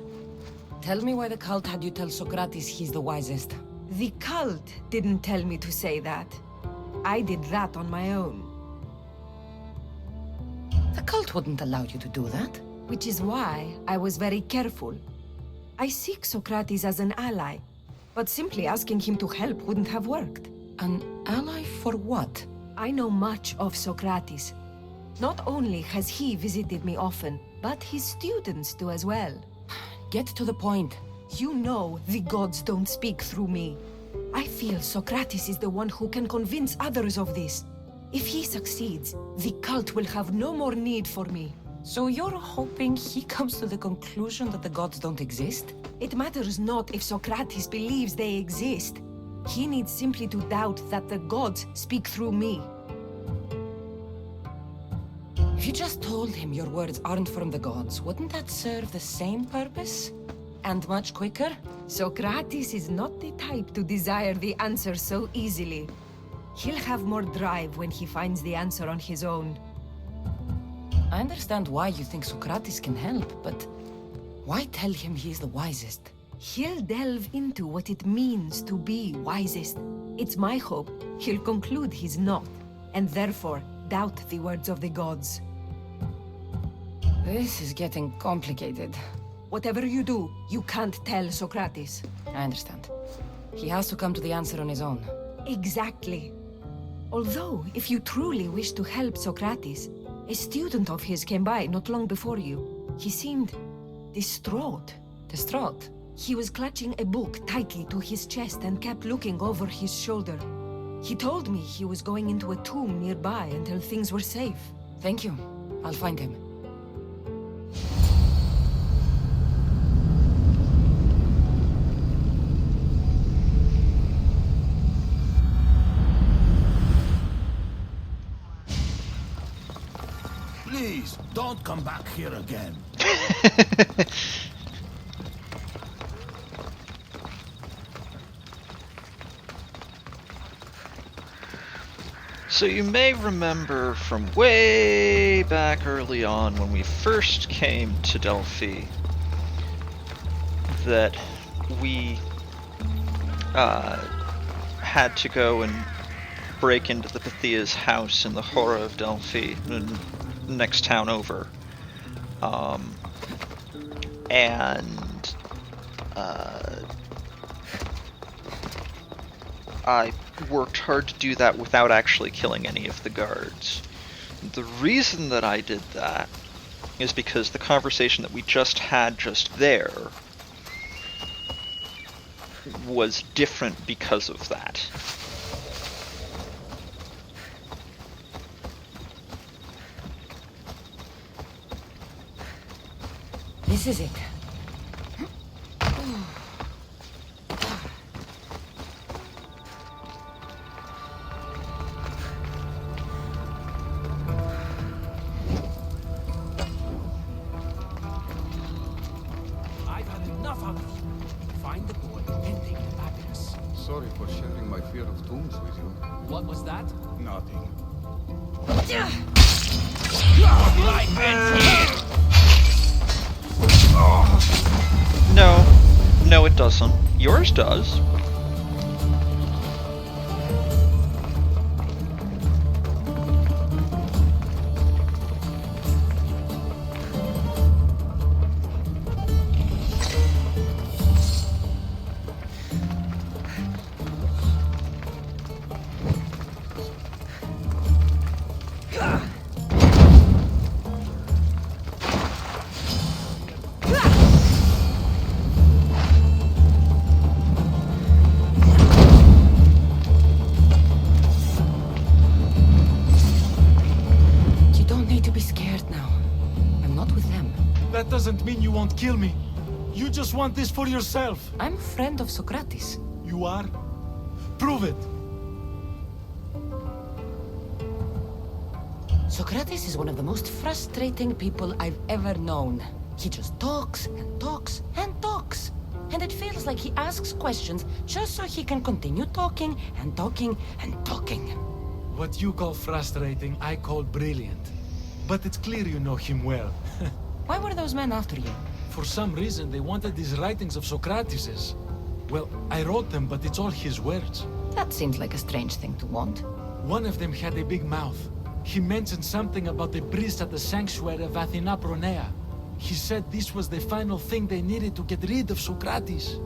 Tell me why the cult had you tell Socrates he's the wisest. The cult didn't tell me to say that. I did that on my own. The cult wouldn't allow you to do that. Which is why I was very careful. I seek Socrates as an ally, but simply asking him to help wouldn't have worked. An ally for what? I know much of Socrates. Not only has he visited me often, but his students do as well. Get to the point. You know the gods don't speak through me. I feel Socrates is the one who can convince others of this. If he succeeds, the cult will have no more need for me. So you're hoping he comes to the conclusion that the gods don't exist? It matters not if Socrates believes they exist. He needs simply to doubt that the gods speak through me. If you just told him your words aren't from the gods, wouldn't that serve the same purpose? And much quicker? Socrates is not the type to desire the answer so easily. He'll have more drive when he finds the answer on his own. I understand why you think Socrates can help, but why tell him he's the wisest? He'll delve into what it means to be wisest. It's my hope he'll conclude he's not, and therefore doubt the words of the gods. This is getting complicated. Whatever you do, you can't tell Socrates. I understand. He has to come to the answer on his own. Exactly. Although, if you truly wish to help Socrates, a student of his came by not long before you. He seemed distraught. Distraught? He was clutching a book tightly to his chest and kept looking over his shoulder. He told me he was going into a tomb nearby until things were safe. Thank you. I'll find him. Please, don't come back here again. So you may remember from way back early on when we first came to Delphi that we had to go and break into the Pythia's house in the Hora of Delphi, the next town over. I worked hard to do that without actually killing any of the guards. The reason that I did that is because the conversation that we just had just there was different because of that. This is it. I've had enough of you. Find the boy and take the papyrus. sorry for sharing my fear of tombs with you. What was that? Nothing. No, it doesn't. Yours does. You don't need to be scared now. I'm not with them. That doesn't mean you won't kill me. You just want this for yourself. I'm a friend of Socrates. You are? Prove it. Socrates is one of the most frustrating people I've ever known. He just talks and talks and talks. And it feels like he asks questions just so he can continue talking and talking and talking. What you call frustrating, I call brilliant. But it's clear you know him well. Why were those men after you? For some reason, they wanted these writings of Socrates's. Well, I wrote them, but it's all his words. That seems like a strange thing to want. One of them had a big mouth. He mentioned something about the priest at the sanctuary of Athena Pronea. He said this was the final thing they needed to get rid of Socrates.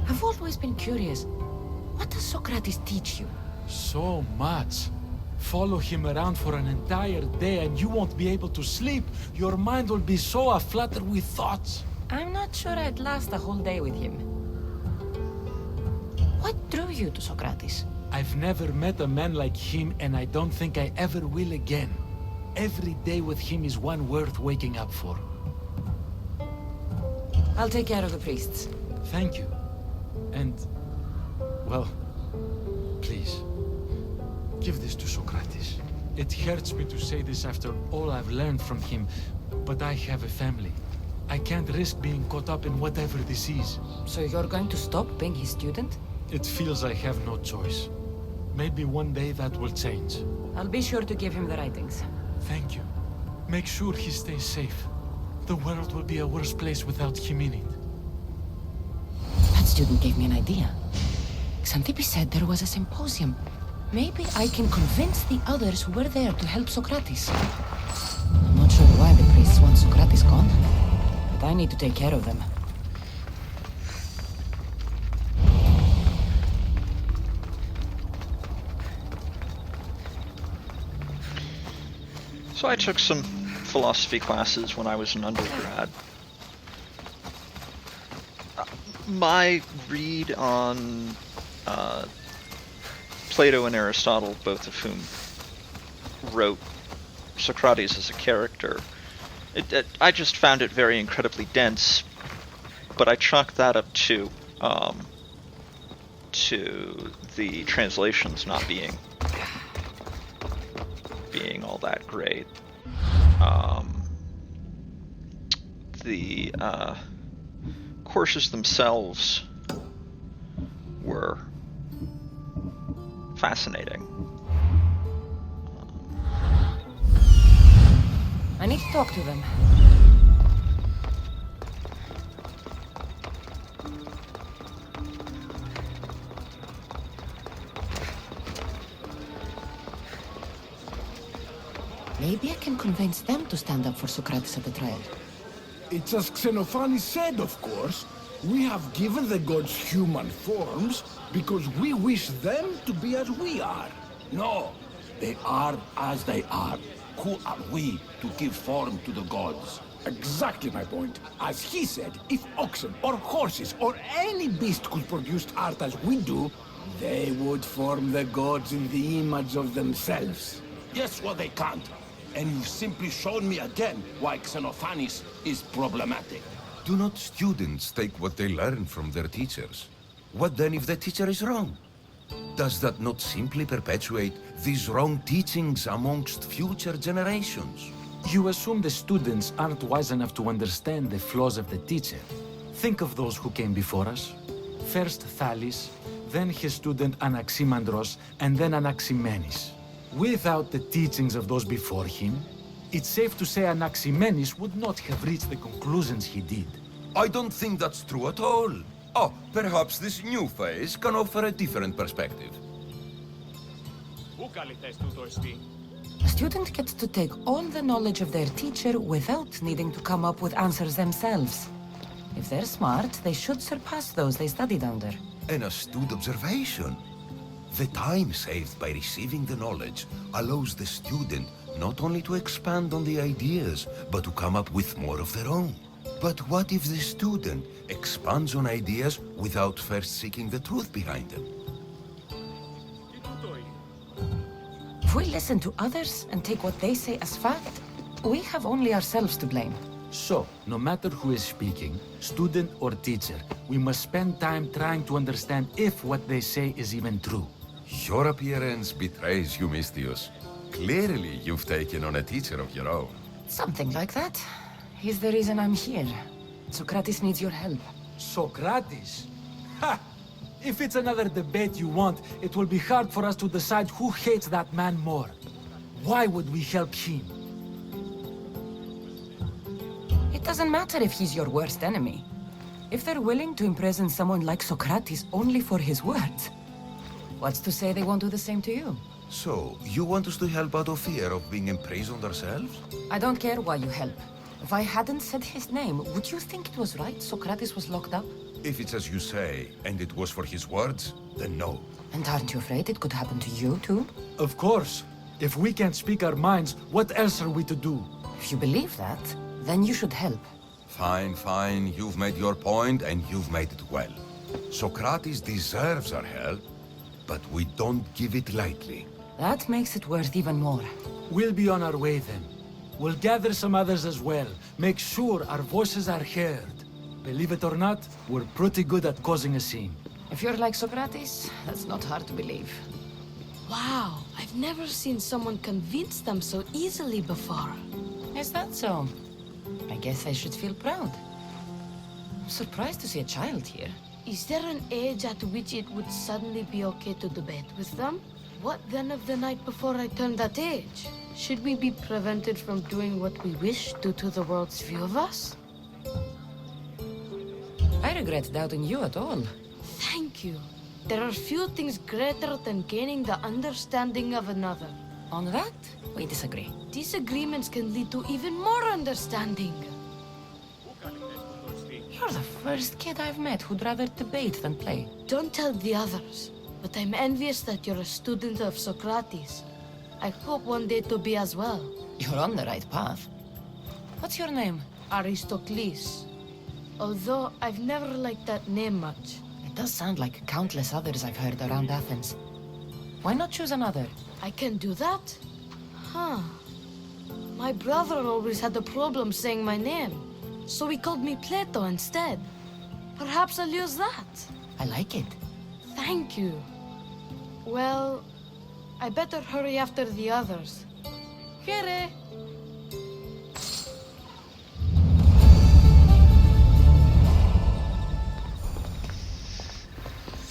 I've always been curious. What does Socrates teach you? So much. Follow him around for an entire day and you won't be able to sleep. Your mind will be so aflutter with thoughts. I'm not sure I'd last a whole day with him. What drew you to Socrates? I've never met a man like him and I don't think I ever will again. Every day with him is one worth waking up for. I'll take care of the priests. Thank you. And, well, please, give this to Socrates. It hurts me to say this after all I've learned from him, but I have a family. I can't risk being caught up in whatever this is. So you're going to stop being his student? It feels I have no choice. Maybe one day that will change. I'll be sure to give him the writings. Thank you. Make sure he stays safe. The world will be a worse place without him in it. That student gave me an idea. Xantippe said there was a symposium. Maybe I can convince the others who were there to help Socrates. I'm not sure why the priests want Socrates gone, but I need to take care of them. So I took some philosophy classes when I was an undergrad. My read on Plato and Aristotle, both of whom wrote Socrates as a character, I just found it very incredibly dense, but I chalked that up to the translations not being all that great. The courses themselves were fascinating. I need to talk to them. Maybe I can convince them to stand up for Socrates at the trial. It's as Xenophanes said, of course. We have given the gods human forms because we wish them to be as we are. No, they are as they are. Who are we to give form to the gods? Exactly my point. As he said, if oxen or horses or any beast could produce art as we do, they would form the gods in the image of themselves. Yes, well, they can't. And you've simply shown me again why Xenophanes is problematic. Do not students take what they learn from their teachers? What then if the teacher is wrong? Does that not simply perpetuate these wrong teachings amongst future generations? You assume the students aren't wise enough to understand the flaws of the teacher. Think of those who came before us. First Thalis, then his student Anaximandros, and then Anaximenes. Without the teachings of those before him, it's safe to say Anaximenes would not have reached the conclusions he did. I don't think that's true at all. Oh, perhaps this new phase can offer a different perspective. A student gets to take all the knowledge of their teacher without needing to come up with answers themselves. If they're smart, they should surpass those they studied under. An astute observation. The time saved by receiving the knowledge allows the student not only to expand on the ideas, but to come up with more of their own. But what if the student expands on ideas without first seeking the truth behind them? If we listen to others and take what they say as fact, we have only ourselves to blame. So, no matter who is speaking, student or teacher, we must spend time trying to understand if what they say is even true. Your appearance betrays you, Mystius. Clearly, you've taken on a teacher of your own. Something like that. He's the reason I'm here. Socrates needs your help. Socrates? Ha! If it's another debate you want, it will be hard for us to decide who hates that man more. Why would we help him? It doesn't matter if he's your worst enemy. If they're willing to imprison someone like Socrates only for his words, what's to say they won't do the same to you? So, you want us to help out of fear of being imprisoned ourselves? I don't care why you help. If I hadn't said his name, would you think it was right Socrates was locked up? If it's as you say, and it was for his words, then no. And aren't you afraid it could happen to you, too? Of course. If we can't speak our minds, what else are we to do? If you believe that, then you should help. Fine, fine. You've made your point, and you've made it well. Socrates deserves our help, but we don't give it lightly. That makes it worth even more. We'll be on our way then. We'll gather some others as well. Make sure our voices are heard. Believe it or not, we're pretty good at causing a scene. If you're like Socrates, that's not hard to believe. Wow, I've never seen someone convince them so easily before. Is that so? I guess I should feel proud. I'm surprised to see a child here. Is there an age at which it would suddenly be okay to debate with them? What then of the night before I turned that age? Should we be prevented from doing what we wish due to the world's view of us? I regret doubting you at all. Thank you. There are few things greater than gaining the understanding of another. On that, we disagree. Disagreements can lead to even more understanding. You're the first kid I've met who'd rather debate than play. Don't tell the others, but I'm envious that you're a student of Socrates. I hope one day to be as well. You're on the right path. What's your name? Aristocles. Although I've never liked that name much. It does sound like countless others I've heard around Athens. Why not choose another? I can do that? Huh. My brother always had a problem saying my name, so he called me Plato instead. Perhaps I'll use that. I like it. Thank you. Well, I better hurry after the others. Here.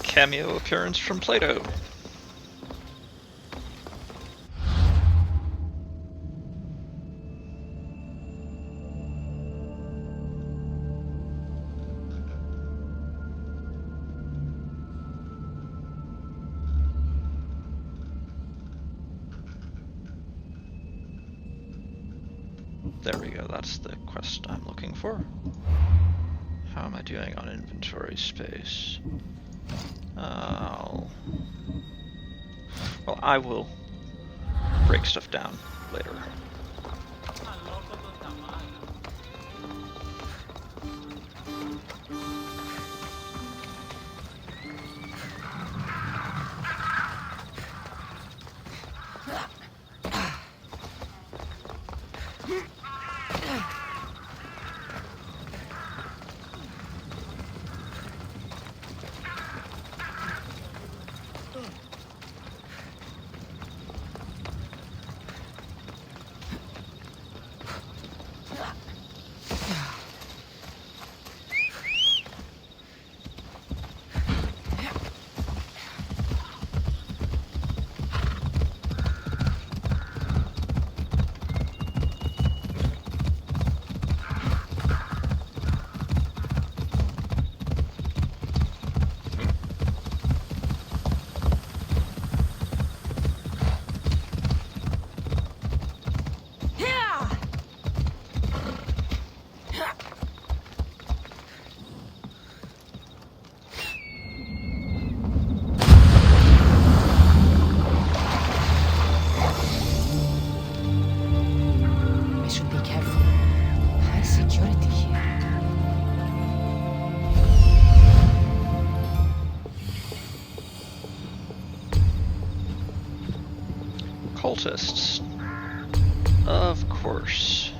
Cameo appearance from Plato. There we go, that's the quest I'm looking for. How am I doing on inventory space? Well, I will break stuff down later. cultists. Of course.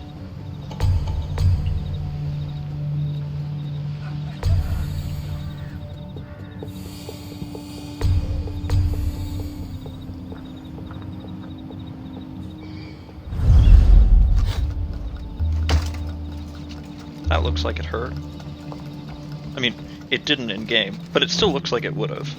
That looks like it hurt. I mean, it didn't in-game, but it still looks like it would have.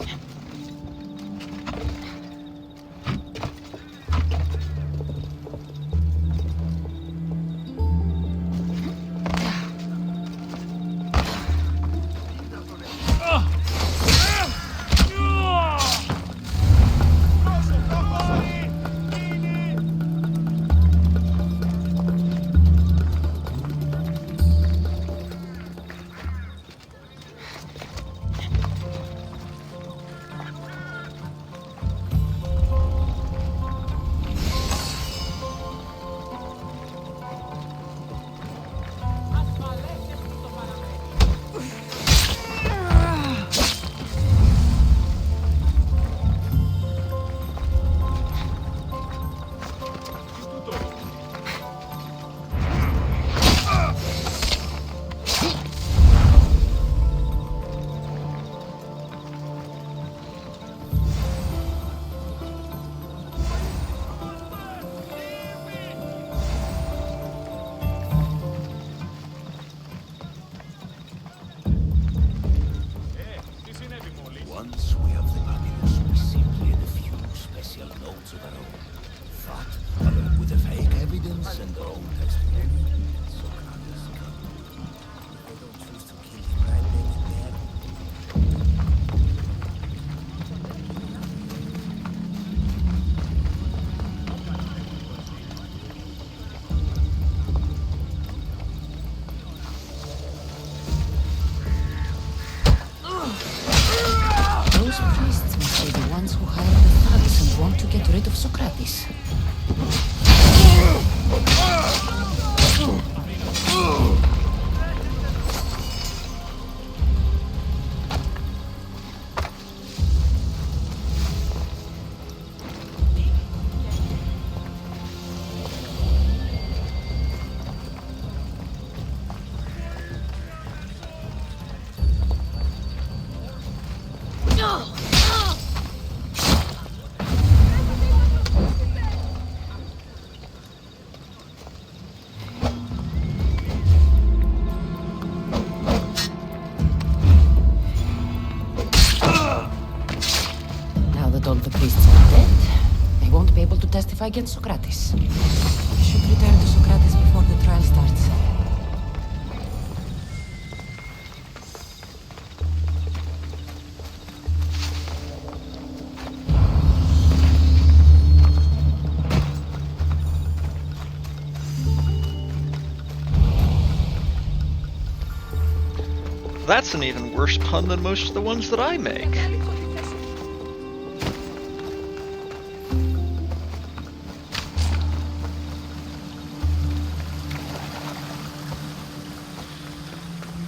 Once we have the happiness, we simply add a few special notes of our own. That, along with the fake evidence and our own testimony. Socrates come. If they don't choose to kill him right then and there. Those priests must be the ones who hired the thugs and want to get rid of Socrates. Now that all the priests are dead, they won't be able to testify against Socrates. We should return to Socrates before the trial starts. That's an even worse pun than most of the ones that I make.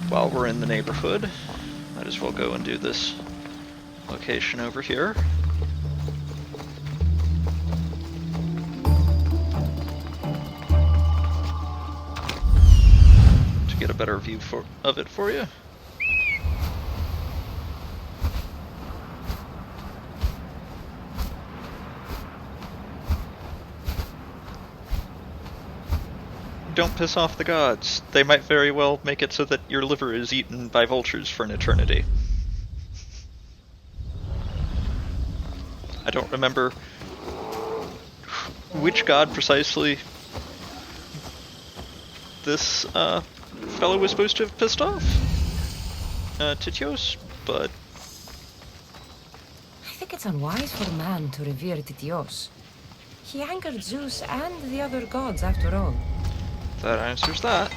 While we're in the neighborhood, might as well go and do this location over here. To get a better view of it for you. Don't piss off the gods. They might very well make it so that your liver is eaten by vultures for an eternity. I don't remember which god precisely this fellow was supposed to have pissed off. Titios, but... I think it's unwise for a man to revere Titios. He angered Zeus and the other gods, after all. That answers that.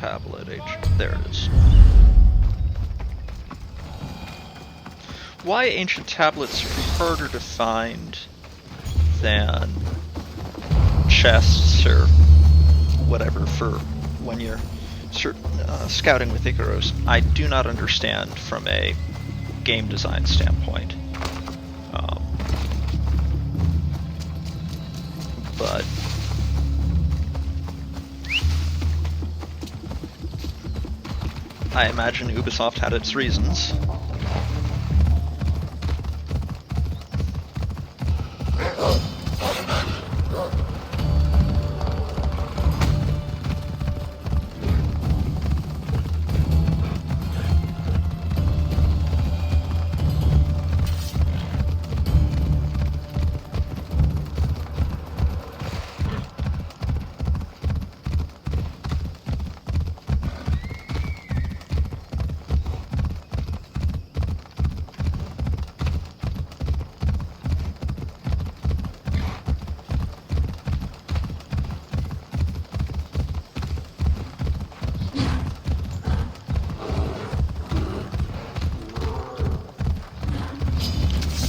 tablet. There it is. Why ancient tablets are harder to find than chests or whatever for when you're scouting with Icaros, I do not understand from a game design standpoint. But I imagine Ubisoft had its reasons.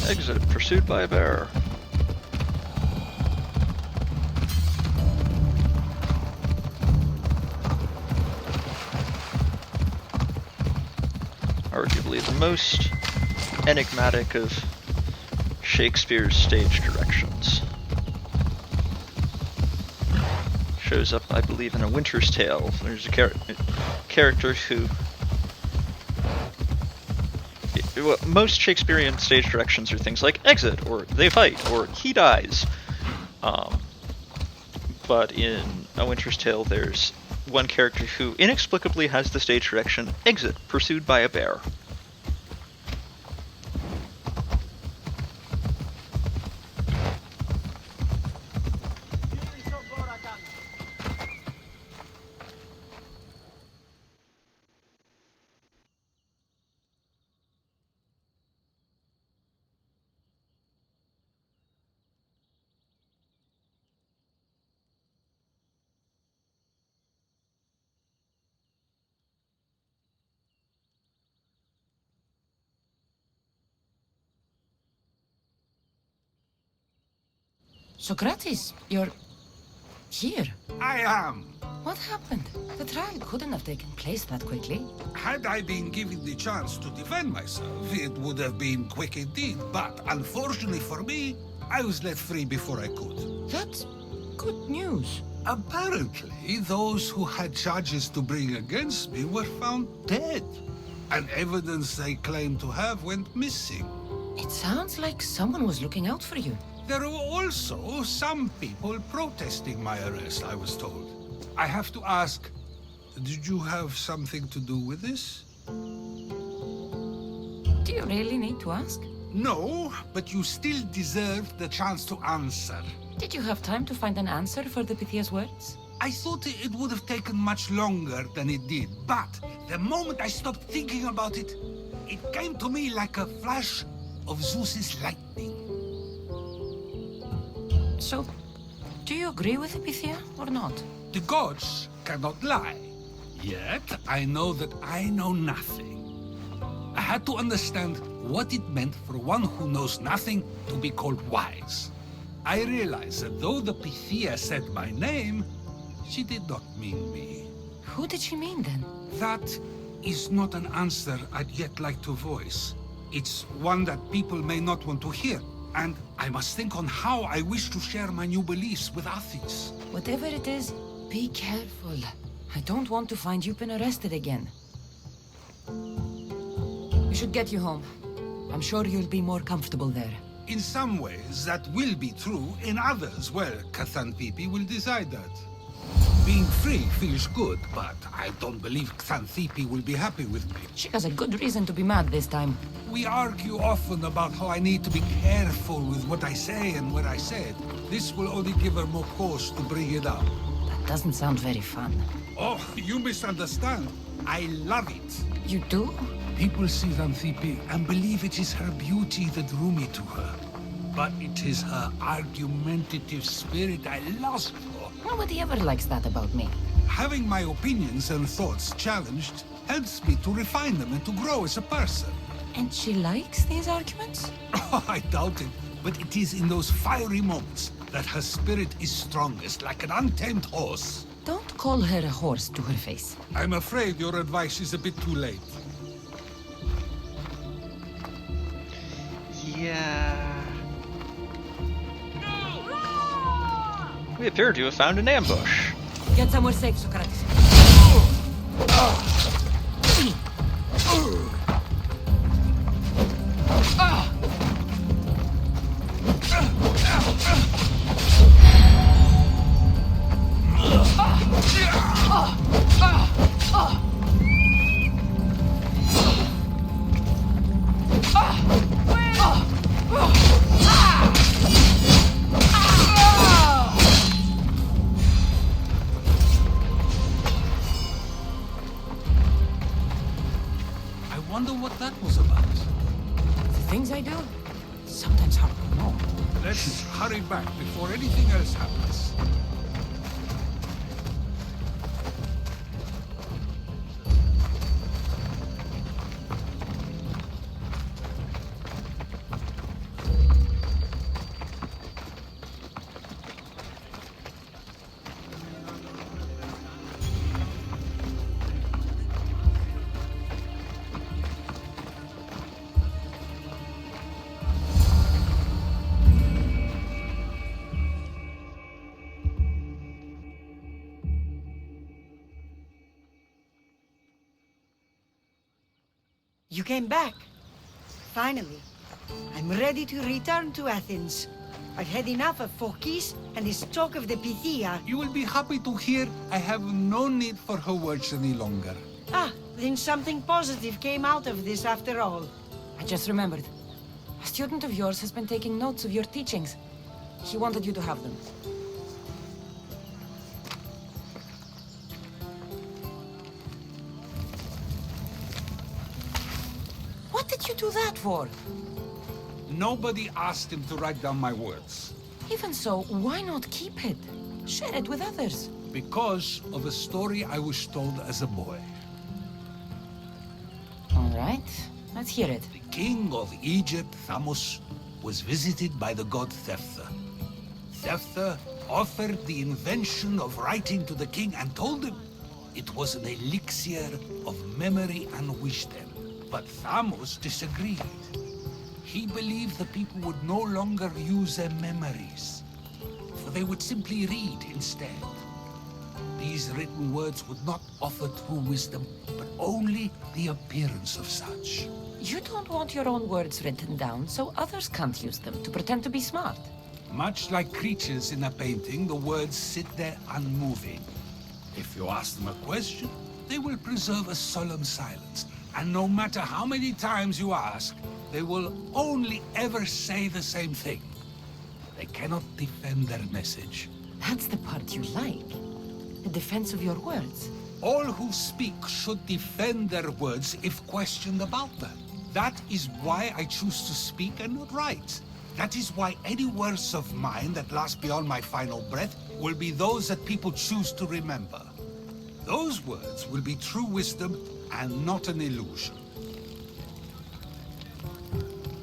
Exit, pursued by a bear. Arguably the most enigmatic of Shakespeare's stage directions. Shows up, I believe, in A Winter's Tale. There's a character who... Well, most Shakespearean stage directions are things like exit, or they fight, or he dies. But in A Winter's Tale, there's one character who inexplicably has the stage direction exit, pursued by a bear. Socrates, you're here. I am. What happened? The trial couldn't have taken place that quickly. Had I been given the chance to defend myself, it would have been quick indeed. But unfortunately for me, I was let free before I could. That's good news. Apparently, those who had charges to bring against me were found dead. And evidence they claimed to have went missing. It sounds like someone was looking out for you. There were also some people protesting my arrest, I was told. I have to ask, did you have something to do with this? Do you really need to ask? No, but you still deserve the chance to answer. Did you have time to find an answer for the Pythia's words? I thought it would have taken much longer than it did, but the moment I stopped thinking about it, it came to me like a flash of Zeus's lightning. So, do you agree with Pythia or not? The gods cannot lie. Yet, I know that I know nothing. I had to understand what it meant for one who knows nothing to be called wise. I realized that though the Pythia said my name, she did not mean me. Who did she mean then? That is not an answer I'd yet like to voice. It's one that people may not want to hear. And I must think on how I wish to share my new beliefs with Athens. Whatever it is, be careful. I don't want to find you've been arrested again. We should get you home. I'm sure you'll be more comfortable there. In some ways, that will be true. In others, well, Xanthippe will decide that. Being free feels good, but I don't believe Xanthippe will be happy with me. She has a good reason to be mad this time. We argue often about how I need to be careful with what I say and what I said. This will only give her more cause to bring it up. That doesn't sound very fun. Oh, you misunderstand. I love it. You do? People see Xanthippe and believe it is her beauty that drew me to her. But it is her argumentative spirit I lust for. Nobody ever likes that about me. Having my opinions and thoughts challenged helps me to refine them and to grow as a person. And she likes these arguments? Oh, I doubt it, but it is in those fiery moments that her spirit is strongest, like an untamed horse. Don't call her a horse to her face. I'm afraid your advice is a bit too late. Yeah. We appear to have found an ambush. Get somewhere safe, Socrates. I wonder what that was about. The things I do? Sometimes hard to know. Let's hurry back before anything else happens. You came back. Finally. I'm ready to return to Athens. I've had enough of Phokis and this talk of the Pythia. You will be happy to hear I have no need for her words any longer. Ah, then something positive came out of this after all. I just remembered. A student of yours has been taking notes of your teachings. He wanted you to have them. What did you do that for? Nobody asked him to write down my words. Even so, why not keep it? Share it with others. Because of a story I was told as a boy. All right, let's hear it. The king of Egypt, Thamos, was visited by the god Thephtha. Thephtha offered the invention of writing to the king and told him it was an elixir of memory and wisdom. But Thamos disagreed. He believed the people would no longer use their memories, for they would simply read instead. These written words would not offer true wisdom, but only the appearance of such. You don't want your own words written down, so others can't use them to pretend to be smart. Much like creatures in a painting, the words sit there unmoving. If you ask them a question, they will preserve a solemn silence. And no matter how many times you ask, they will only ever say the same thing. They cannot defend their message. That's the part you like. The defense of your words. All who speak should defend their words if questioned about them. That is why I choose to speak and not write. That is why any words of mine that last beyond my final breath will be those that people choose to remember. Those words will be true wisdom and not an illusion.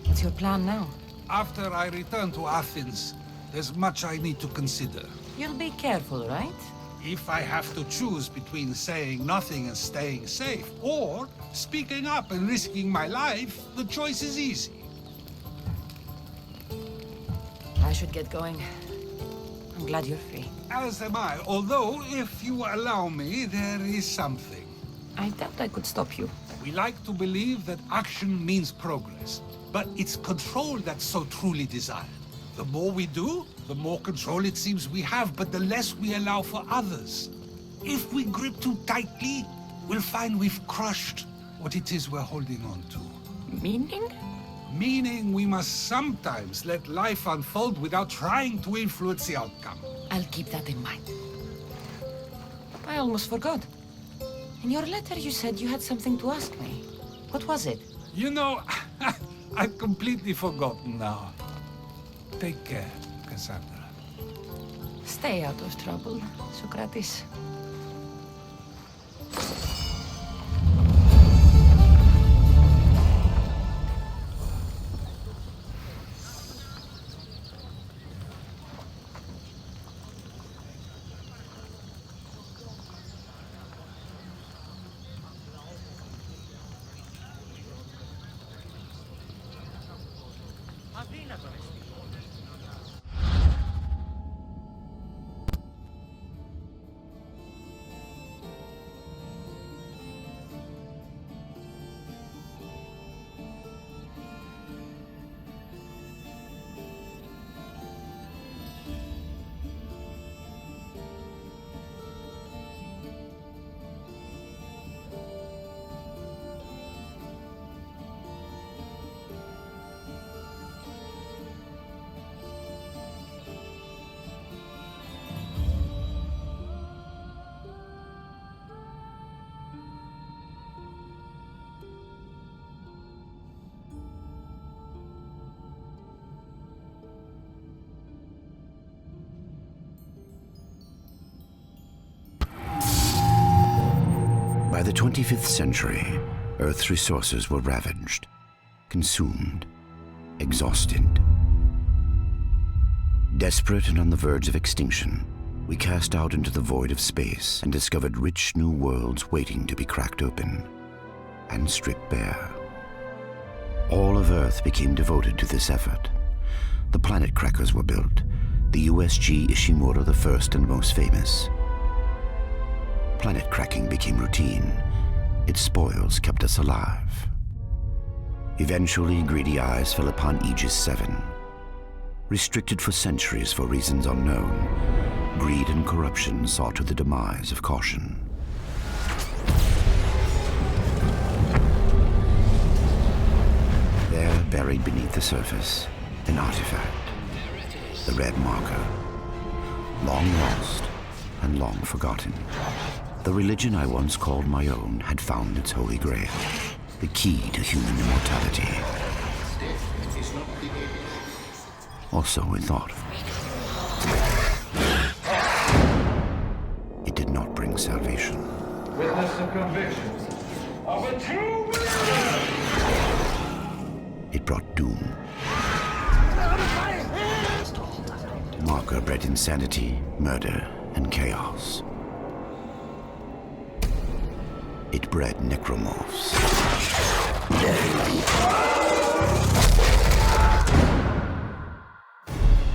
What's your plan now? After I return to Athens, there's much I need to consider. You'll be careful, right? If I have to choose between saying nothing and staying safe, or speaking up and risking my life, the choice is easy. I should get going. I'm glad you're free. As am I, although, if you allow me, there is something. I doubt I could stop you. We like to believe that action means progress, but it's control that's so truly desired. The more we do, the more control it seems we have, but the less we allow for others. If we grip too tightly, we'll find we've crushed what it is we're holding on to. Meaning? Meaning we must sometimes let life unfold without trying to influence the outcome. I'll keep that in mind. I almost forgot. In your letter you said you had something to ask me. What was it? You know, I've completely forgotten now. Take care, Cassandra. Stay out of trouble, Socrates. By the 25th century, Earth's resources were ravaged, consumed, exhausted. Desperate and on the verge of extinction, we cast out into the void of space and discovered rich new worlds waiting to be cracked open and stripped bare. All of Earth became devoted to this effort. The planet crackers were built, the USG Ishimura the first and most famous. Planet cracking became routine. Its spoils kept us alive. Eventually, greedy eyes fell upon Aegis 7. Restricted for centuries for reasons unknown, greed and corruption saw to the demise of caution. There, buried beneath the surface, an artifact, the red marker, long lost and long forgotten. The religion I once called my own had found its holy grail, the key to human immortality. Also, we thought, it did not bring salvation. Witness the conviction of a true believer! It brought doom. Marker bred insanity, murder, and chaos. It bred necromorphs.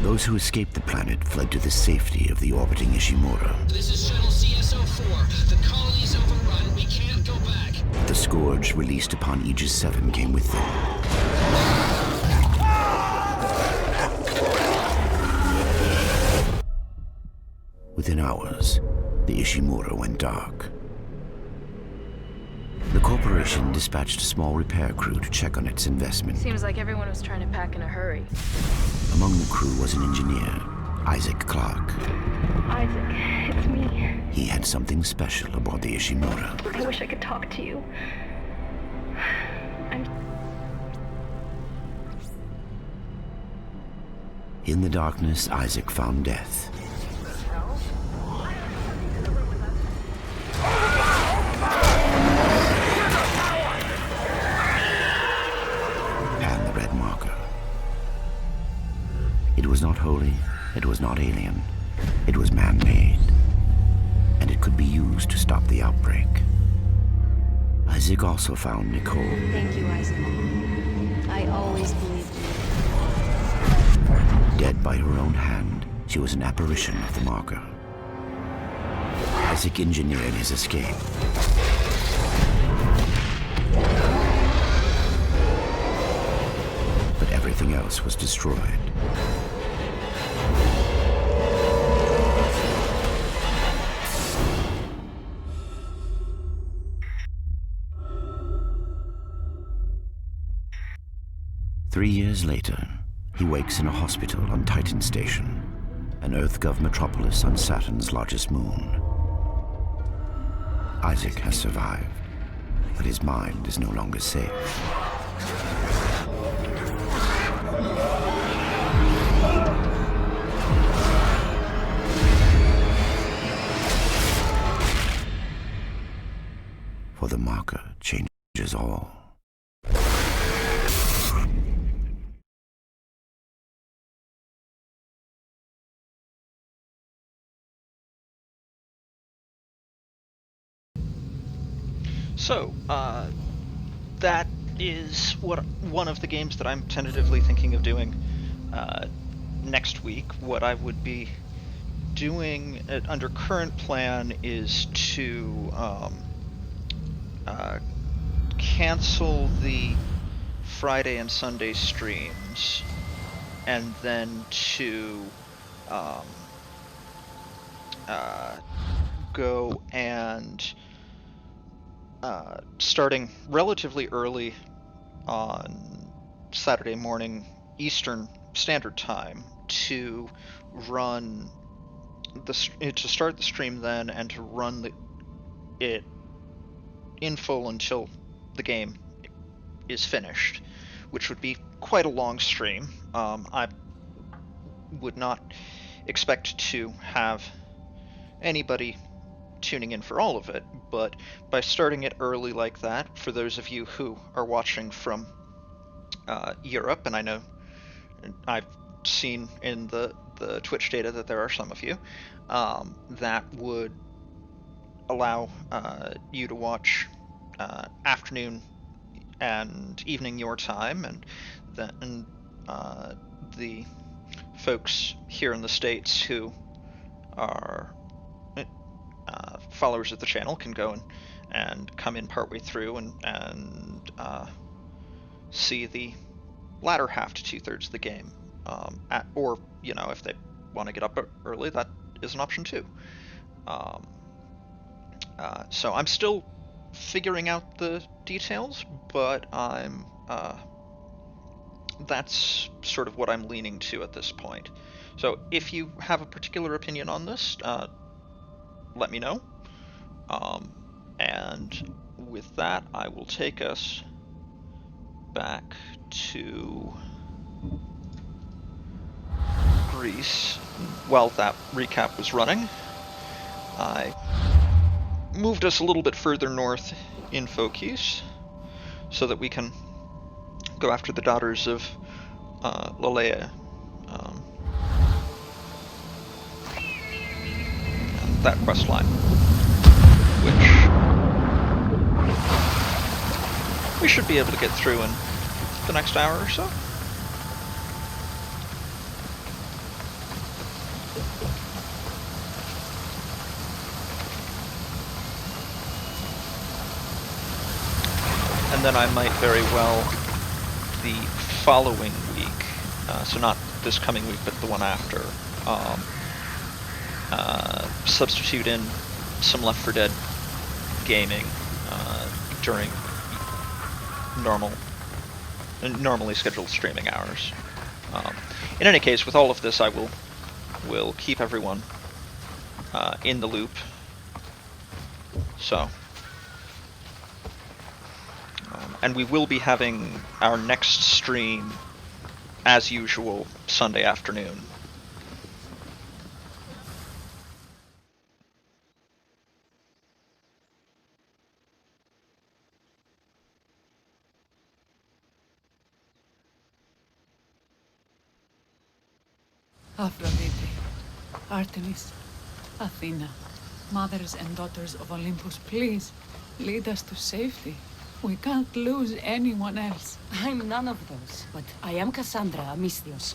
Those who escaped the planet fled to the safety of the orbiting Ishimura. This is Shuttle CSO-4. The colony's overrun. We can't go back. The scourge released upon Aegis 7 came with them. Within hours, the Ishimura went dark. The corporation dispatched a small repair crew to check on its investment. Seems like everyone was trying to pack in a hurry. Among the crew was an engineer, Isaac Clarke. Isaac, it's me. He had something special aboard the Ishimura. I wish I could talk to you. In the darkness, Isaac found death. And the red marker. It was not holy, it was not alien, it was man-made, and it could be used to stop the outbreak. Isaac also found Nicole. Thank you, Isaac. I always believed in you. Dead by her own hand, she was an apparition of the marker. Isaac engineered his escape. But everything else was destroyed. Three years later, he wakes in a hospital on Titan Station, an EarthGov metropolis on Saturn's largest moon. Isaac has survived, but his mind is no longer safe. For the marker changes all. So, that is one of the games that I'm tentatively thinking of doing. next week, what I would be doing under current plan is to cancel the Friday and Sunday streams, and then to go and starting relatively early on Saturday morning Eastern Standard Time to run to start the stream then, and to run it in full until the game is finished, which would be quite a long stream. I would not expect to have anybody tuning in for all of it, but by starting it early like that, for those of you who are watching from Europe, and I know I've seen in the Twitch data that there are some of you, that would allow you to watch afternoon and evening your time, and then the folks here in the States who are followers of the channel can go and come in partway through and see the latter half to 2/3 of the game, or if they want to get up early, that is an option too. So I'm still figuring out the details, but that's sort of what I'm leaning to at this point. So if you have a particular opinion on this, let me know. And with that, I will take us back to Greece. While that recap was running, I moved us a little bit further north in Phokis so that we can go after the daughters of Lolea. That quest line, which we should be able to get through in the next hour or so. And then I might very well, the following week, so not this coming week, but the one after, substitute in some Left 4 Dead gaming during normally scheduled streaming hours. In any case, with all of this, I will keep everyone in the loop. So, and we will be having our next stream, as usual, Sunday afternoon. Aphrodite, Artemis, Athena, mothers and daughters of Olympus, please, lead us to safety. We can't lose anyone else. I'm none of those, but I am Cassandra Amistios.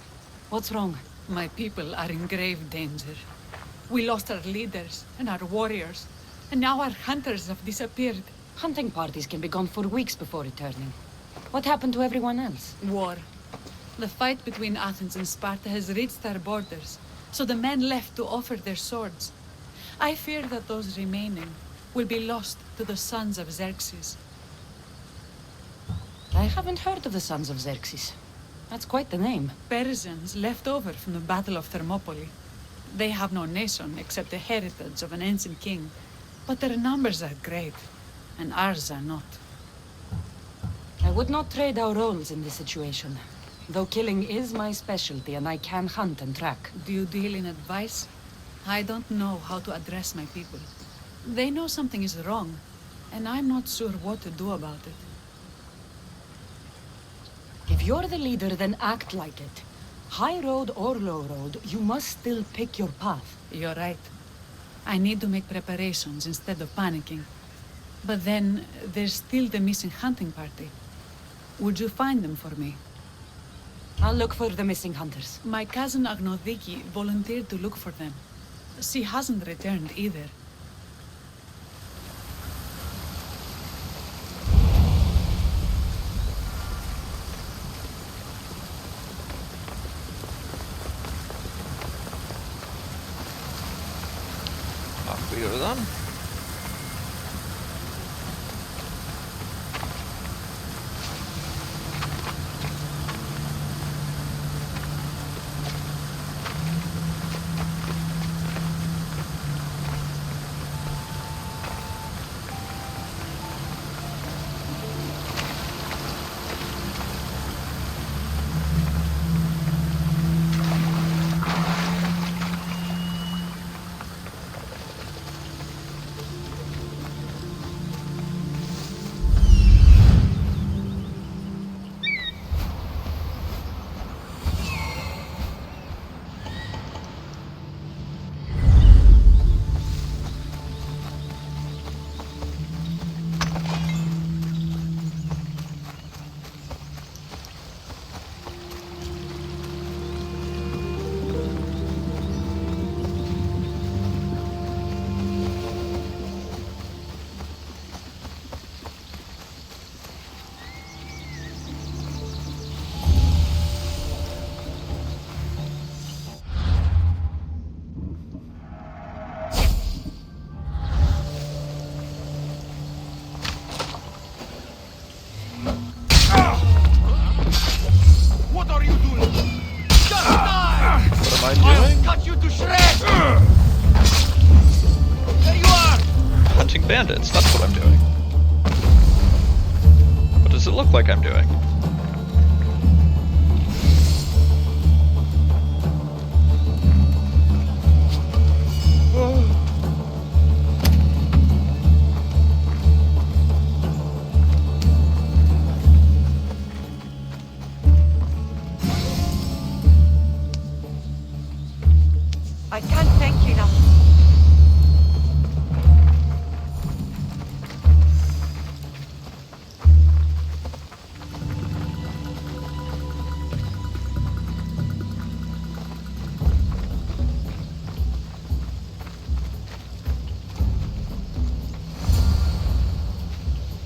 What's wrong? My people are in grave danger. We lost our leaders and our warriors, and now our hunters have disappeared. Hunting parties can be gone for weeks before returning. What happened to everyone else? War. The fight between Athens and Sparta has reached our borders, so the men left to offer their swords. I fear that those remaining will be lost to the sons of Xerxes. I haven't heard of the sons of Xerxes. That's quite the name. Persians left over from the Battle of Thermopylae. They have no nation except the heritage of an ancient king, but their numbers are great, and ours are not. I would not trade our roles in this situation. Though killing is my specialty, and I can hunt and track. Do you deal in advice? I don't know how to address my people. They know something is wrong, and I'm not sure what to do about it. If you're the leader, then act like it. High road or low road, you must still pick your path. You're right. I need to make preparations instead of panicking. But then, there's still the missing hunting party. Would you find them for me? I'll look for the missing hunters. My cousin Agnodiki volunteered to look for them. She hasn't returned either. Off we go then. Bandits, that's what I'm doing. What does it look like I'm doing? I can't thank you enough.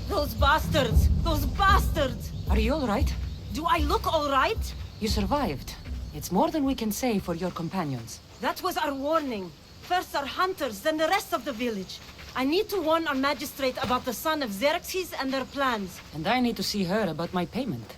Those bastards! Those bastards! Are you all right? Do I look all right? You survived. It's more than we can say for your companions. That was our warning. First our hunters, then the rest of the village. I need to warn our magistrate about the son of Xerxes and their plans. And I need to see her about my payment.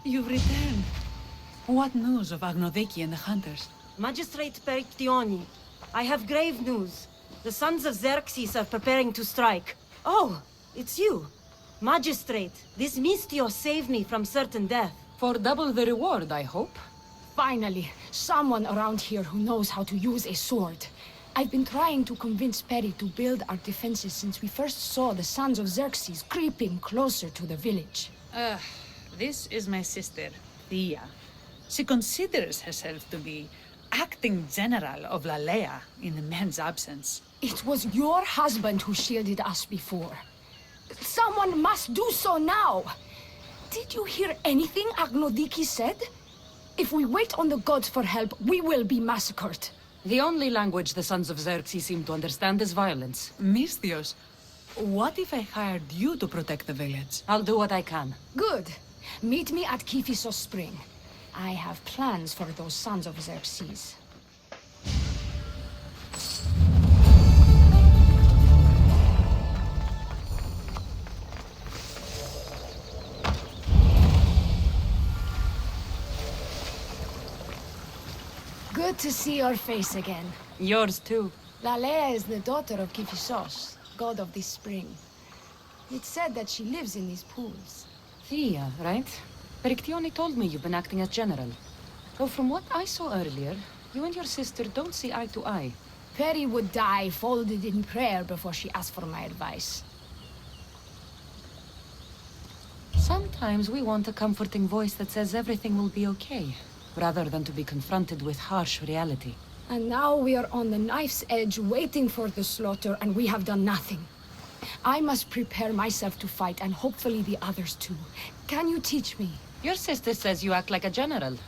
You've returned. What news of Agnodeki and the hunters? Magistrate Perictioni, I have grave news. The sons of Xerxes are preparing to strike. Oh, it's you. Magistrate, this Mistio saved me from certain death. For double the reward, I hope. Finally, someone around here who knows how to use a sword. I've been trying to convince Peri to build our defenses since we first saw the sons of Xerxes creeping closer to the village. This is my sister, Thea. She considers herself to be acting general of Lalea in the man's absence. It was your husband who shielded us before. Someone must do so now. Did you hear anything Agnodiki said? If we wait on the gods for help, we will be massacred. The only language the Sons of Xerxes seem to understand is violence. Misthios, what if I hired you to protect the village? I'll do what I can. Good. Meet me at Kiphisos Spring. I have plans for those Sons of Xerxes. Good to see your face again. Yours too. Lalea is the daughter of Kiphisos, god of this spring. It's said that she lives in these pools. Thea, right? Perictione told me you've been acting as general. Though from what I saw earlier, you and your sister don't see eye to eye. Peri would die folded in prayer before she asked for my advice. Sometimes we want a comforting voice that says everything will be okay, rather than to be confronted with harsh reality. And now we are on the knife's edge waiting for the slaughter, and we have done nothing. I must prepare myself to fight, and hopefully the others too. Can you teach me? Your sister says you act like a general.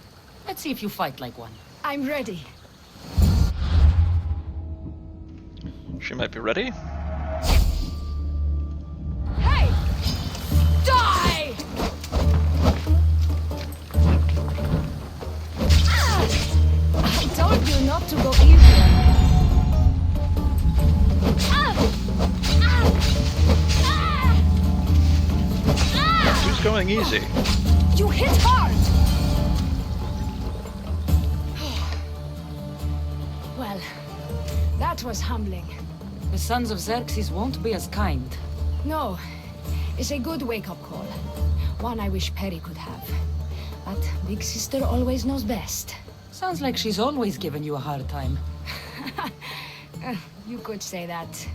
Let's see if you fight like one. I'm ready. She might be ready. Hey! Die! I told you not to go easier. Who's going easy? You hit hard! Well, that was humbling. The Sons of Xerxes won't be as kind. No, it's a good wake-up call. One I wish Peri could have. But Big Sister always knows best. Sounds like she's always given you a hard time. You could say that.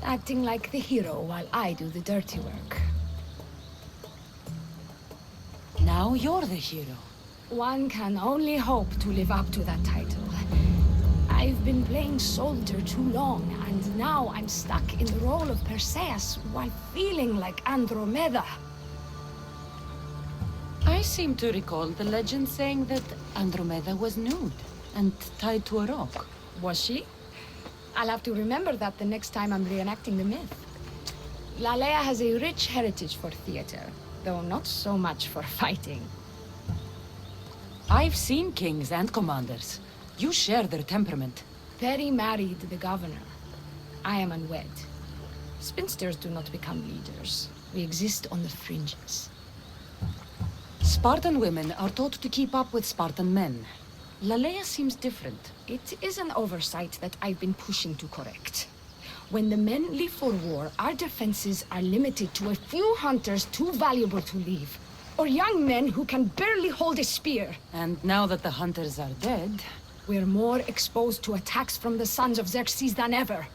Acting like the hero while I do the dirty work. Now you're the hero. One can only hope to live up to that title. I've been playing soldier too long, and now I'm stuck in the role of Perseus while feeling like Andromeda. I seem to recall the legend saying that Andromeda was nude and tied to a rock. Was she? I'll have to remember that the next time I'm reenacting the myth. Lalea has a rich heritage for theater, though not so much for fighting. I've seen kings and commanders. You share their temperament. Peri married the governor. I am unwed. Spinsters do not become leaders. We exist on the fringes. Spartan women are taught to keep up with Spartan men. Lalea seems different. It is an oversight that I've been pushing to correct. When the men leave for war, our defenses are limited to a few hunters too valuable to leave, or young men who can barely hold a spear. And now that the hunters are dead, we're more exposed to attacks from the Sons of Xerxes than ever.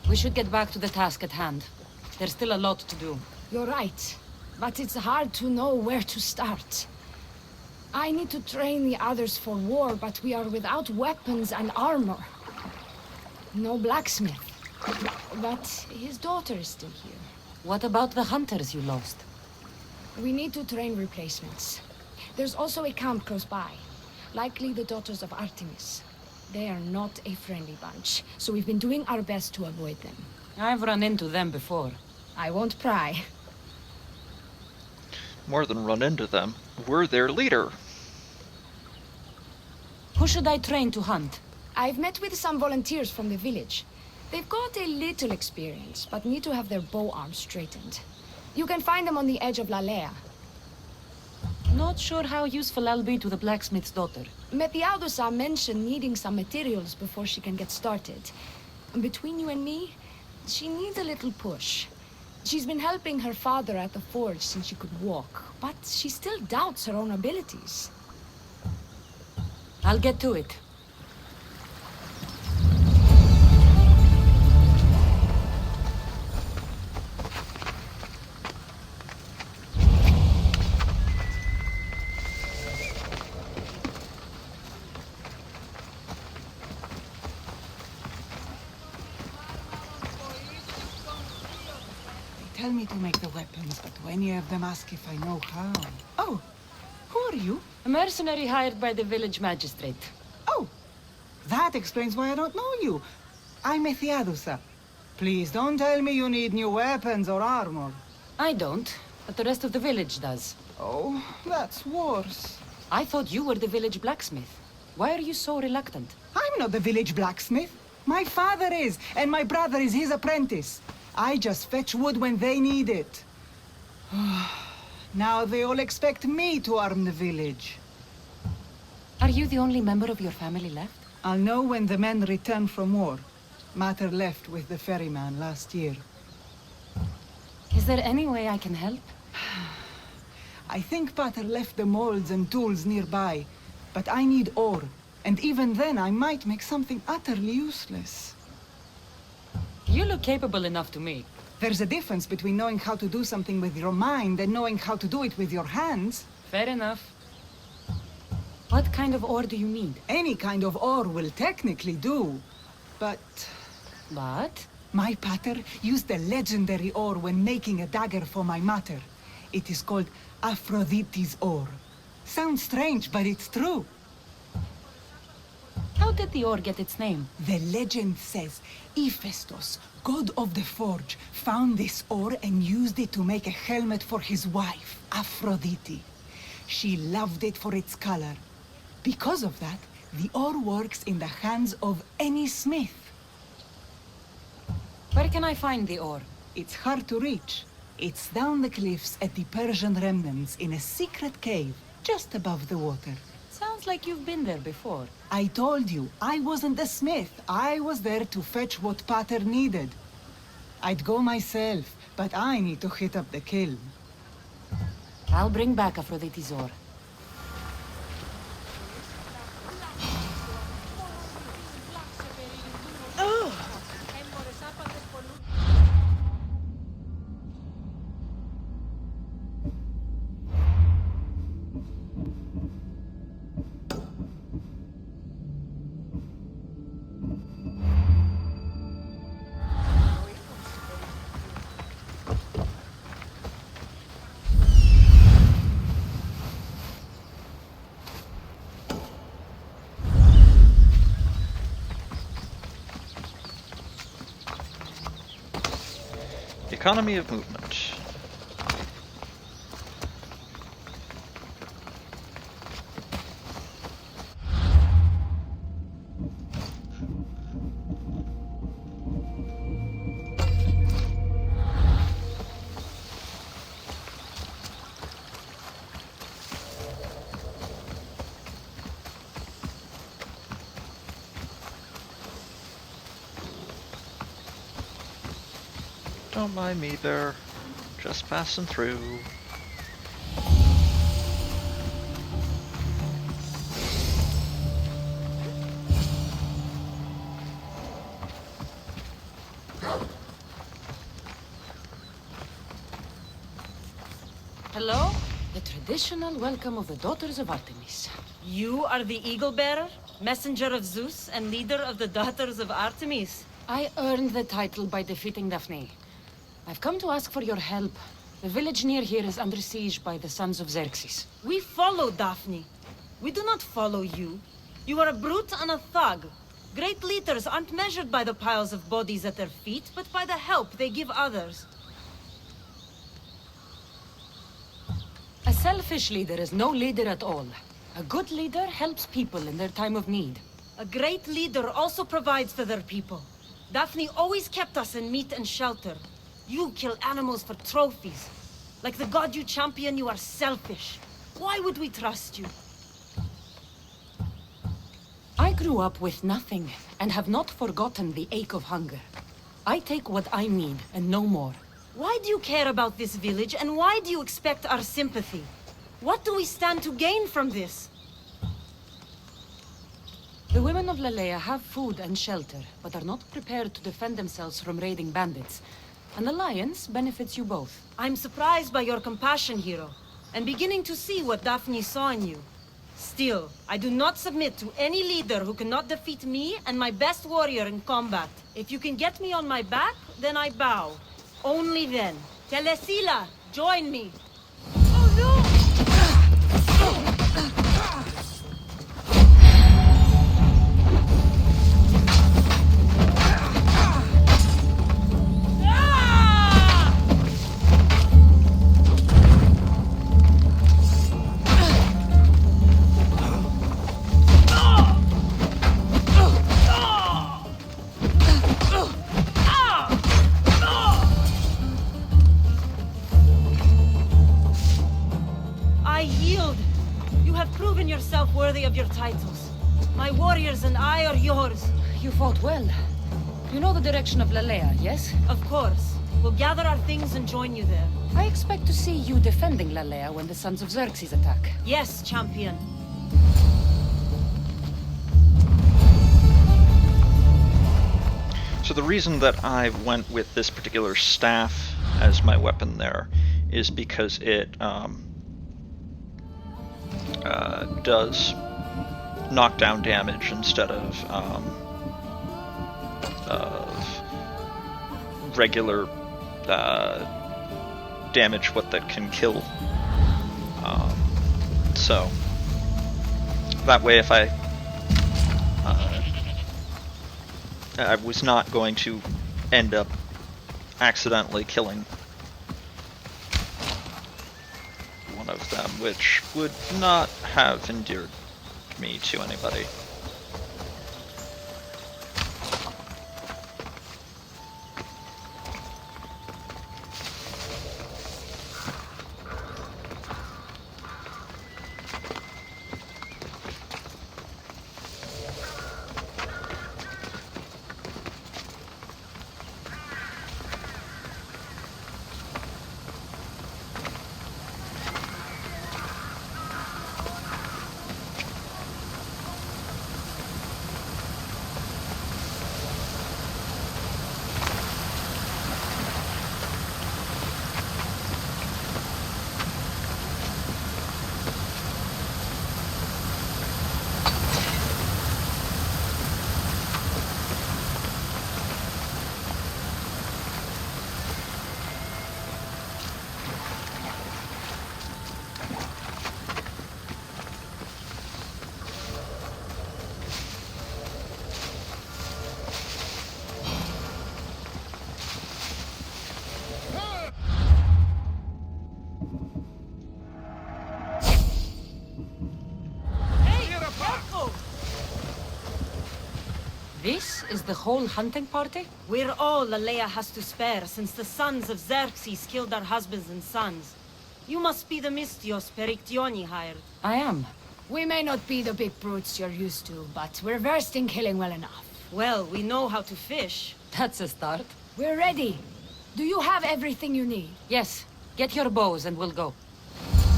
We should get back to the task at hand. There's still a lot to do. You're right, but it's hard to know where to start. I need to train the others for war, but we are without weapons and armor. No blacksmith. But his daughter is still here. What about the hunters you lost? We need to train replacements. There's also a camp close by. Likely the daughters of Artemis. They are not a friendly bunch, so we've been doing our best to avoid them. I've run into them before. I won't pry. More than run into them. We're their leader. Who should I train to hunt? I've met with some volunteers from the village. They've got a little experience, but need to have their bow arms straightened. You can find them on the edge of Lalea. Not sure how useful I'll be to the blacksmith's daughter. Methiadosa mentioned needing some materials before she can get started. Between you and me, she needs a little push. She's been helping her father at the forge since she could walk, but she still doubts her own abilities. I'll get to it. Tell me to make the weapons, but any of them ask if I know how. Oh, who are you? A mercenary hired by the village magistrate. Oh, That explains why I don't know you. I'm Ethiadusa. Please don't tell me you need new weapons or armor. I don't, but the rest of the village does. Oh, that's worse. I thought you were the village blacksmith. Why are you so reluctant? I'm not the village blacksmith. My father is, and my brother is his apprentice. I just fetch wood when they need it. Now they all expect me to arm the village. Are you the only member of your family left? I'll know when the men return from war. Mater left with the ferryman last year. Is there any way I can help? I think Pater left the molds and tools nearby, but I need ore, and even then I might make something utterly useless. You look capable enough to me. There's a difference between knowing how to do something with your mind and knowing how to do it with your hands. Fair enough. What kind of ore do you need? Any kind of ore will technically do, but... But? My pater used a legendary ore when making a dagger for my mater. It is called Aphrodite's ore. Sounds strange, but it's true. How did the ore get its name? The legend says Hephaestus, god of the forge, found this ore and used it to make a helmet for his wife, Aphrodite. She loved it for its color. Because of that, the ore works in the hands of any smith. Where can I find the ore? It's hard to reach. It's down the cliffs at the Persian remnants in a secret cave, just above the water. Sounds like you've been there before. I told you, I wasn't the smith. I was there to fetch what Pater needed. I'd go myself, but I need to hit up the kiln. I'll bring back Aphrodite's ore. Economy of movement. Don't mind me there. Just passing through. Hello? The traditional welcome of the daughters of Artemis. You are the Eagle Bearer, messenger of Zeus, and leader of the daughters of Artemis. I earned the title by defeating Daphne. I've come to ask for your help. The village near here is under siege by the sons of Xerxes. We follow Daphne. We do not follow you. You are a brute and a thug. Great leaders aren't measured by the piles of bodies at their feet, but by the help they give others. A selfish leader is no leader at all. A good leader helps people in their time of need. A great leader also provides for their people. Daphne always kept us in meat and shelter. You kill animals for trophies. Like the god you champion, you are selfish. Why would we trust you? I grew up with nothing, and have not forgotten the ache of hunger. I take what I need, and no more. Why do you care about this village, and why do you expect our sympathy? What do we stand to gain from this? The women of Lelea have food and shelter, but are not prepared to defend themselves from raiding bandits. An alliance benefits you both. I'm surprised by your compassion, hero, and beginning to see what Daphne saw in you. Still, I do not submit to any leader who cannot defeat me and my best warrior in combat. If you can get me on my back, then I bow. Only then. Telesila, join me. Oh no! My warriors and I are yours. You fought well. You know the direction of Lalea, yes? Of course. We'll gather our things and join you there. I expect to see you defending Lalea when the Sons of Xerxes attack. Yes, champion. So the reason that I went with this particular staff as my weapon there is because it does knockdown damage instead of regular damage that can kill. So that way, if I was not going to end up accidentally killing one of them, which would not have endeared me to anybody. This is the whole hunting party? We're all Lalea has to spare since the sons of Xerxes killed our husbands and sons. You must be the Mystios Perictioni hired. I am. We may not be the big brutes you're used to, but we're versed in killing well enough. Well, we know how to fish. That's a start. We're ready. Do you have everything you need? Yes. Get your bows and we'll go.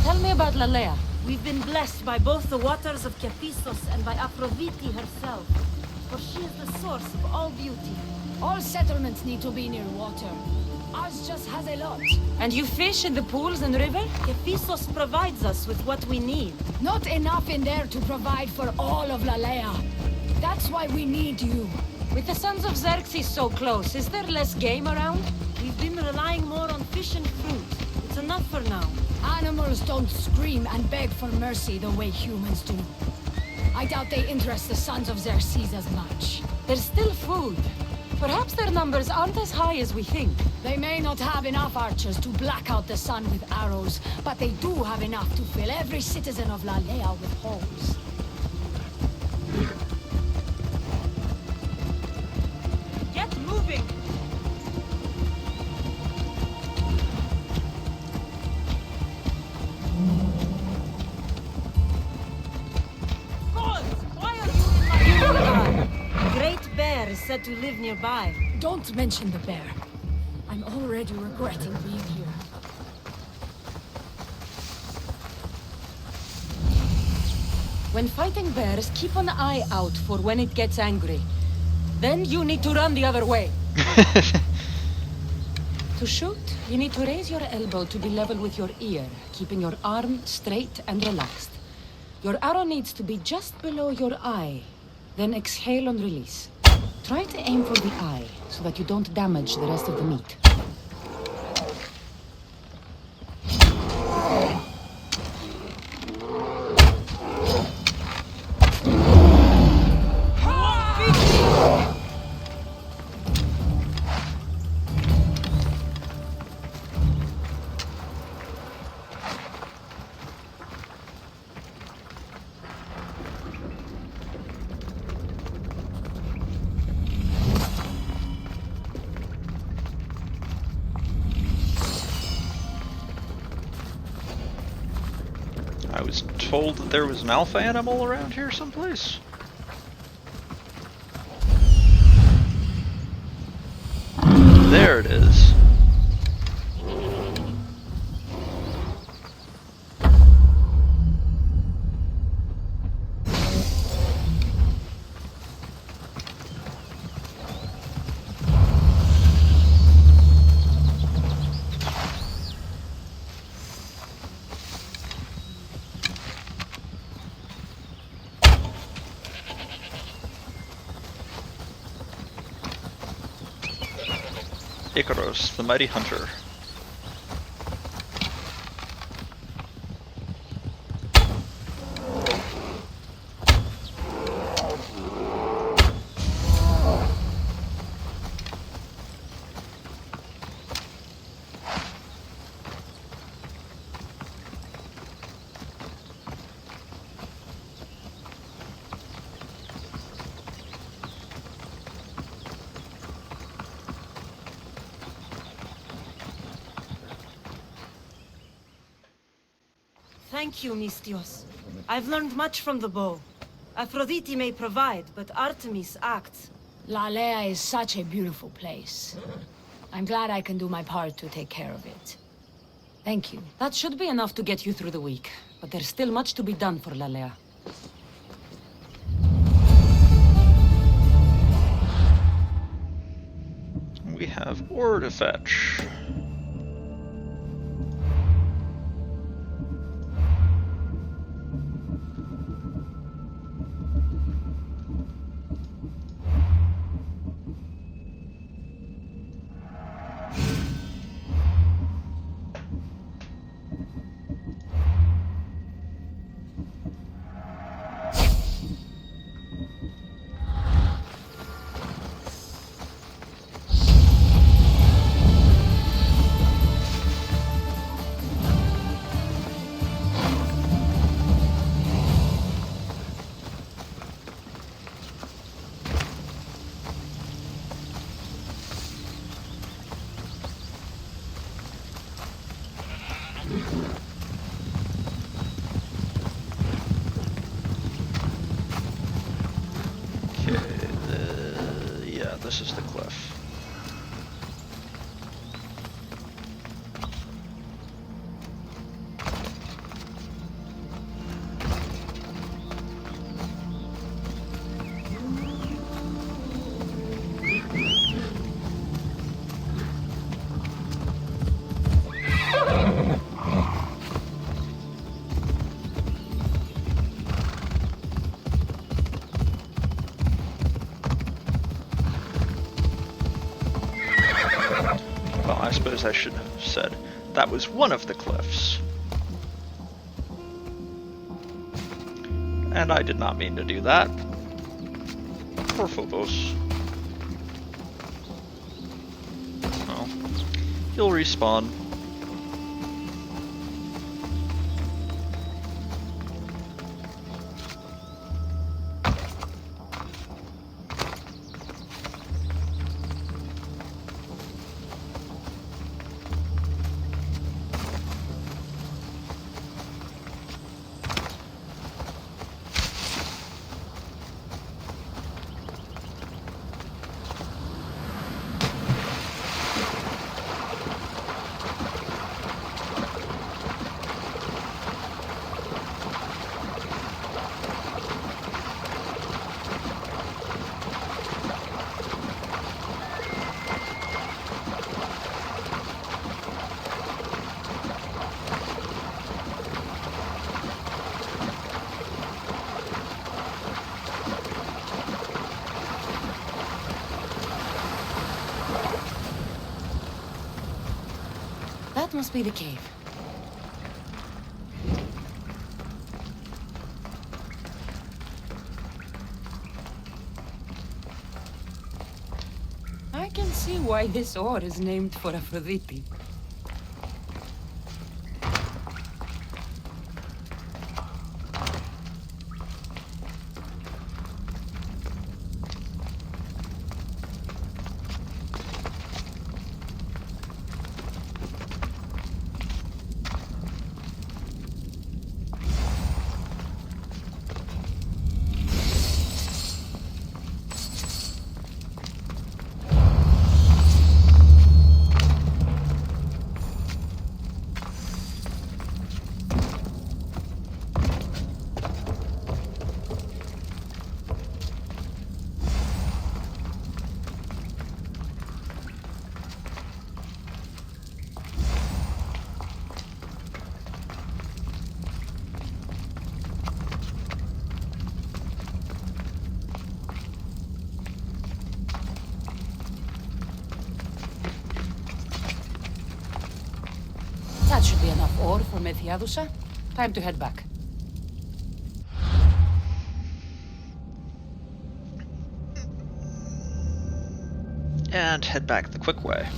Tell me about Lalea. We've been blessed by both the waters of Kephissos and by Aphrodite herself. For she is the source of all beauty. All settlements need to be near water. Ours just has a lot. And you fish in the pools and river? Kephissos provides us with what we need. Not enough in there to provide for all of Lalea. That's why we need you. With the Sons of Xerxes so close, is there less game around? We've been relying more on fish and fruit. It's enough for now. Animals don't scream and beg for mercy the way humans do. I doubt they interest the Sons of Xerxes as much. There's still food. Perhaps their numbers aren't as high as we think. They may not have enough archers to black out the sun with arrows, but they do have enough to fill every citizen of Lalea with holes. Get moving! Great Bear is said to live nearby. Don't mention the bear. I'm already regretting being here. When fighting bears, keep an eye out for when it gets angry. Then you need to run the other way. To shoot, you need to raise your elbow to be level with your ear, keeping your arm straight and relaxed. Your arrow needs to be just below your eye. Then exhale and release. Try to aim for the eye, so that you don't damage the rest of the meat. I was told that there was an alpha animal around here someplace. There it is. Icaros, the mighty hunter. Thank you, Mistios. I've learned much from the bow. Aphrodite may provide, but Artemis acts. Lalea is such a beautiful place. I'm glad I can do my part to take care of it. Thank you. That should be enough to get you through the week. But there's still much to be done for Lalea. We have ore to fetch. This is the cliff. I suppose I should have said that was one of the cliffs. And I did not mean to do that. Poor Phobos. Well, he'll respawn. That must be the cave. I can see why this ore is named for Aphrodite. ore for Methiadusa? Time to head back. And head back the quick way.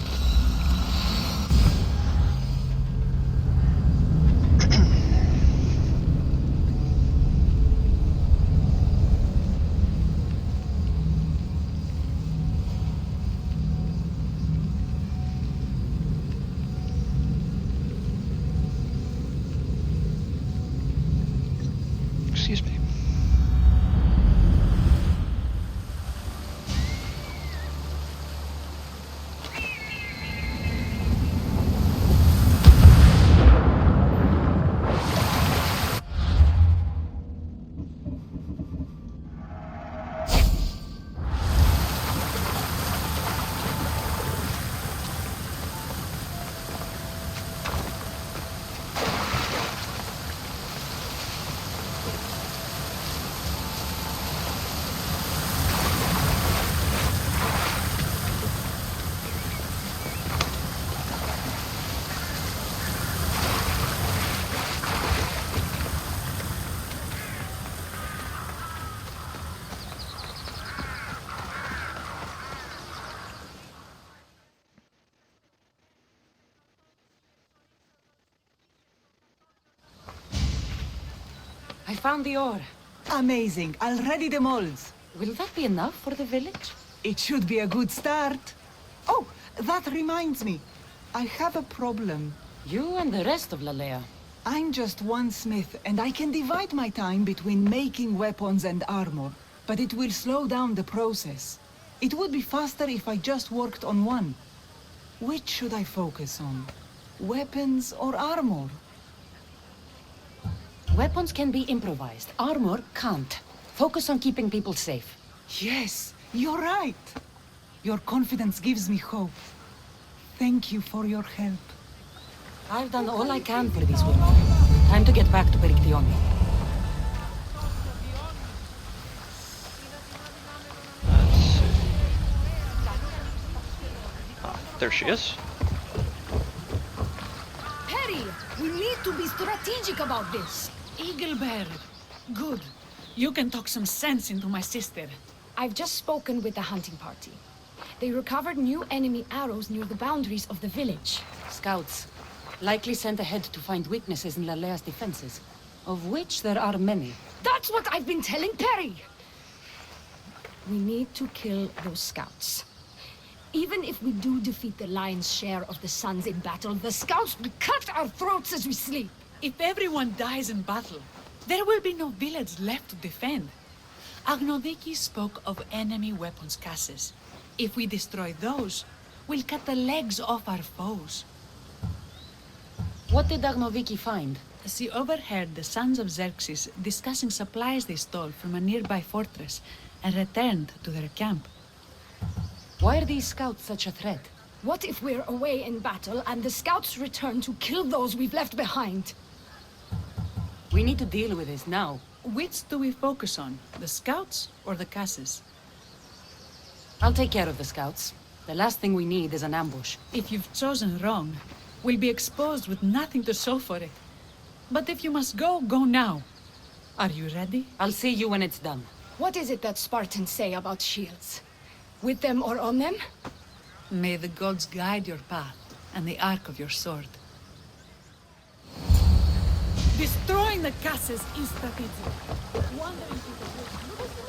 Excuse me. I found the ore. Amazing. I'll ready the molds. Will that be enough for the village? It should be a good start. Oh, that reminds me. I have a problem. You and the rest of Lalea. I'm just one smith, and I can divide my time between making weapons and armor, but it will slow down the process. It would be faster if I just worked on one. Which should I focus on? Weapons or armor? Weapons can be improvised. Armor can't. Focus on keeping people safe. Yes, you're right. Your confidence gives me hope. Thank you for your help. I've done all I can for these women. Time to get back to Perictione. Let's see. Ah, there she is. Perry, we need to be strategic about this. Eaglebeard. Good. You can talk some sense into my sister. I've just spoken with the hunting party. They recovered new enemy arrows near the boundaries of the village. Scouts. Likely sent ahead to find weaknesses in Lalea's defenses, of which there are many. That's what I've been telling Perry! We need to kill those scouts. Even if we do defeat the lion's share of the Suns in battle, the scouts will cut our throats as we sleep. If everyone dies in battle, there will be no village left to defend. Agnodiki spoke of enemy weapons cases. If we destroy those, we'll cut the legs off our foes. What did Agnoviki find? She overheard the sons of Xerxes discussing supplies they stole from a nearby fortress and returned to their camp. Why are these scouts such a threat? What if we're away in battle and the scouts return to kill those we've left behind? We need to deal with this now. Which do we focus on? The scouts or the Casses? I'll take care of the scouts. The last thing we need is an ambush. If you've chosen wrong, we'll be exposed with nothing to show for it. But if you must go, go now. Are you ready? I'll see you when it's done. What is it that Spartans say about shields? With them or on them? May the gods guide your path and the arc of your sword. Destroying the Casses is strategic. Wandering through the woods.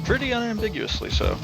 Pretty unambiguously so.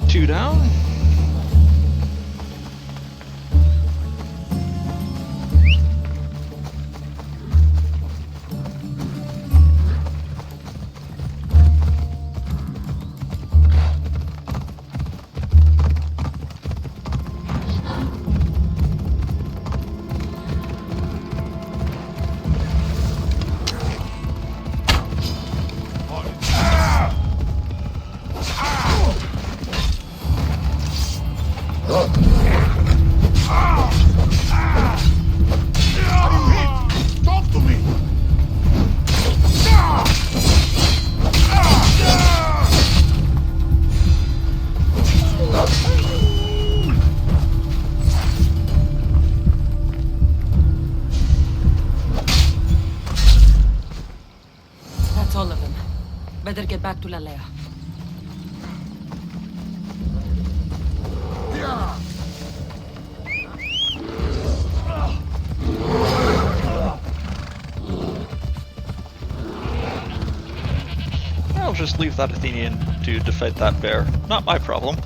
Two down. Talk to me! That's all of them. Better get back to Lalea. I'll just leave that Athenian dude to fight that bear. Not my problem.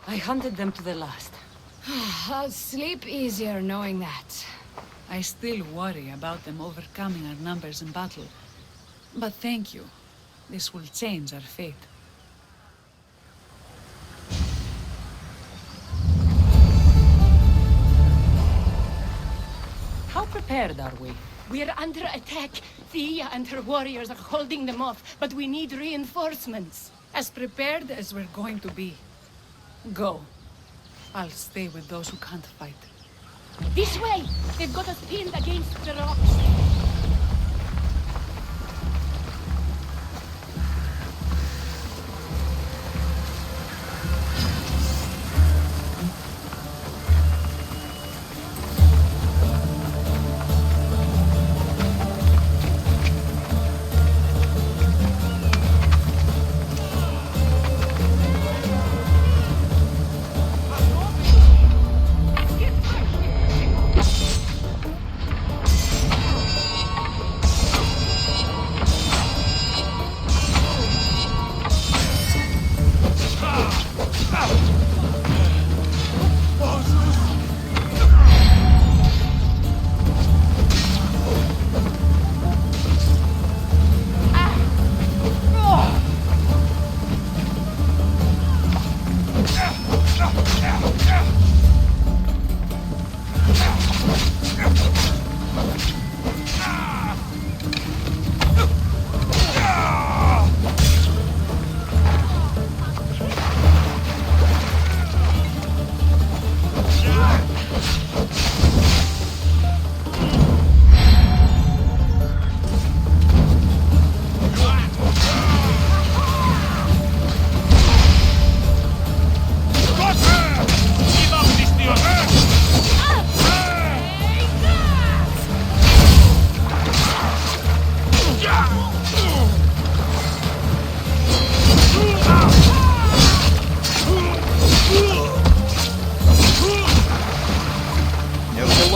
I hunted them to the last. I'll sleep easier knowing that. I still worry about them overcoming our numbers in battle. But thank you. This will change our fate. How prepared are we? We're under attack. Thea and her warriors are holding them off, but we need reinforcements. As prepared as we're going to be. Go. I'll stay with those who can't fight. This way! They've got us pinned against the rocks.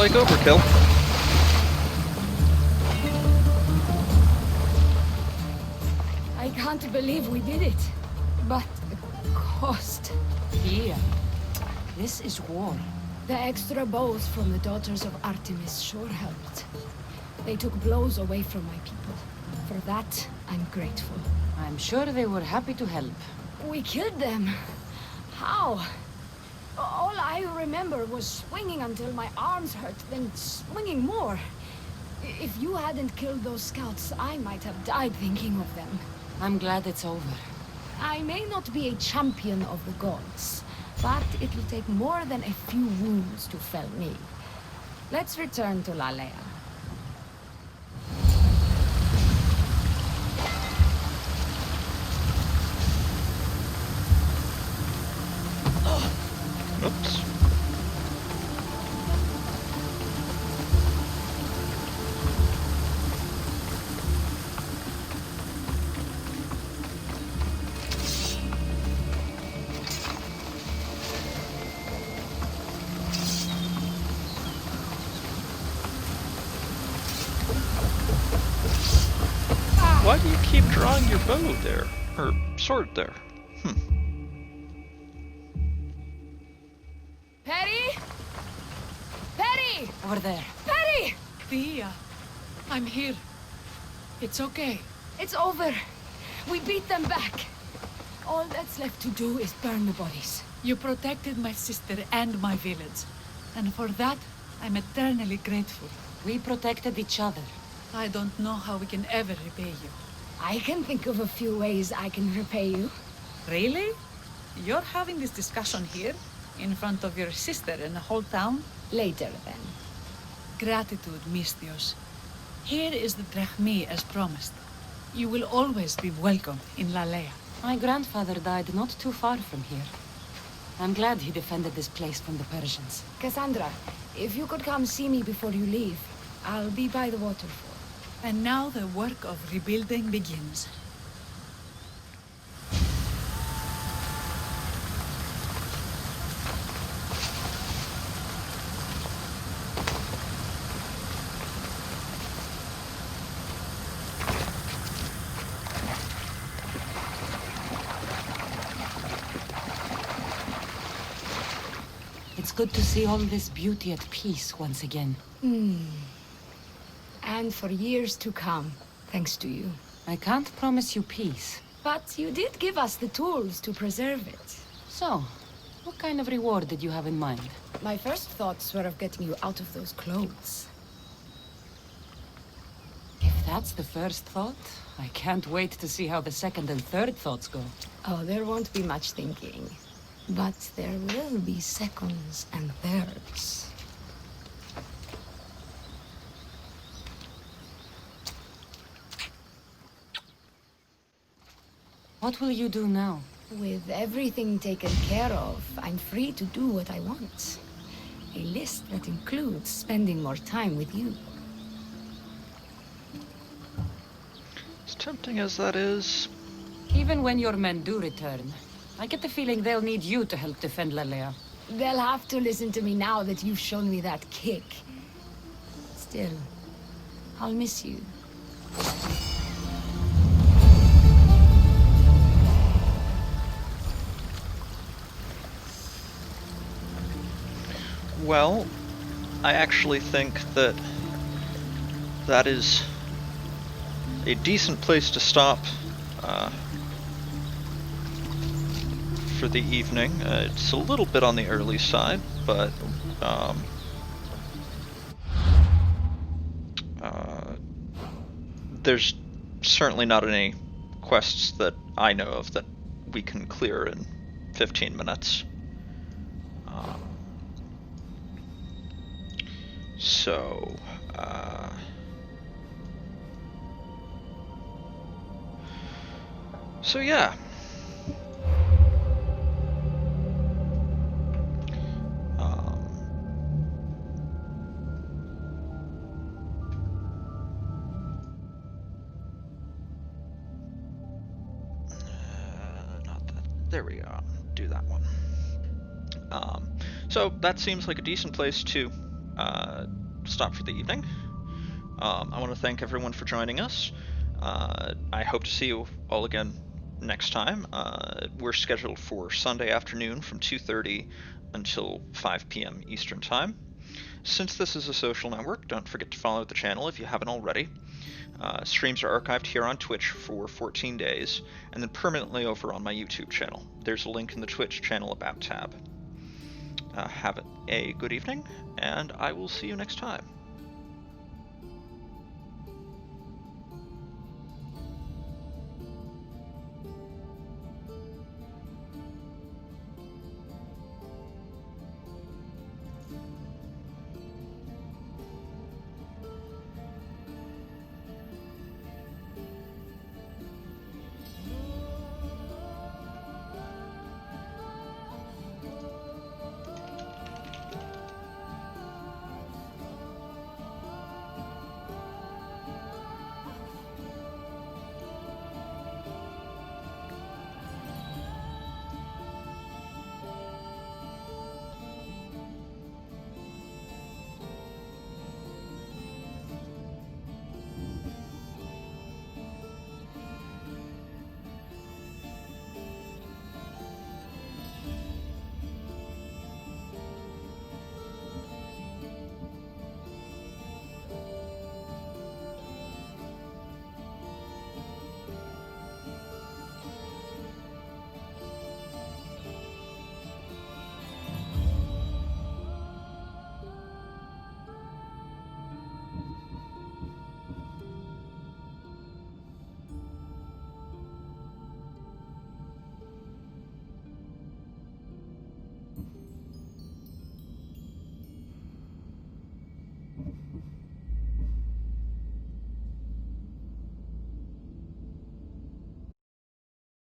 like overkill. I can't believe we did it. But the cost. Here. This is war. The extra bows from the Daughters of Artemis sure helped. They took blows away from my people. For that, I'm grateful. I'm sure they were happy to help. We killed them. How? All I remember was swinging until my arms hurt, then swinging more. If you hadn't killed those scouts, I might have died thinking of them. I'm glad it's over. I may not be a champion of the gods, but it'll take more than a few wounds to fell me. Let's return to Lalea. Oops. Why do you keep drawing your bow there? Or sword there? Perry? Perry! Over there. Perry! Thea, I'm here. It's okay. It's over. We beat them back. All that's left to do is burn the bodies. You protected my sister and my village. And for that, I'm eternally grateful. We protected each other. I don't know how we can ever repay you. I can think of a few ways I can repay you. Really? You're having this discussion here? In front of your sister and the whole town? Later, then. Gratitude, Misthios. Here is the drachmi as promised. You will always be welcome in Lalea. My grandfather died not too far from here. I'm glad he defended this place from the Persians. Cassandra, if you could come see me before you leave, I'll be by the waterfall. And now the work of rebuilding begins. It's good to see all this beauty at peace once again. And for years to come, thanks to you. I can't promise you peace. But you did give us the tools to preserve it. So, what kind of reward did you have in mind? My first thoughts were of getting you out of those clothes. If that's the first thought, I can't wait to see how the second and third thoughts go. Oh, there won't be much thinking. But there will be seconds and thirds. What will you do now? With everything taken care of, I'm free to do what I want. A list that includes spending more time with you. As tempting as that is... Even when your men do return, I get the feeling they'll need you to help defend Lalea. They'll have to listen to me now that you've shown me that kick. Still, I'll miss you. Well, I actually think that that is a decent place to stop for the evening. It's a little bit on the early side, but there's certainly not any quests that I know of that we can clear in 15 minutes. So yeah. Not that. There we go. Do that one. So that seems like a decent place to stop for the evening. I want to thank everyone for joining us. I hope to see you all again next time. We're scheduled for Sunday afternoon from 2:30 until 5 p.m. Eastern Time. Since this is a social network, don't forget to follow the channel if you haven't already. Streams are archived here on Twitch for 14 days, and then permanently over on my YouTube channel. There's a link in the Twitch channel About tab. Have a good evening, and I will see you next time.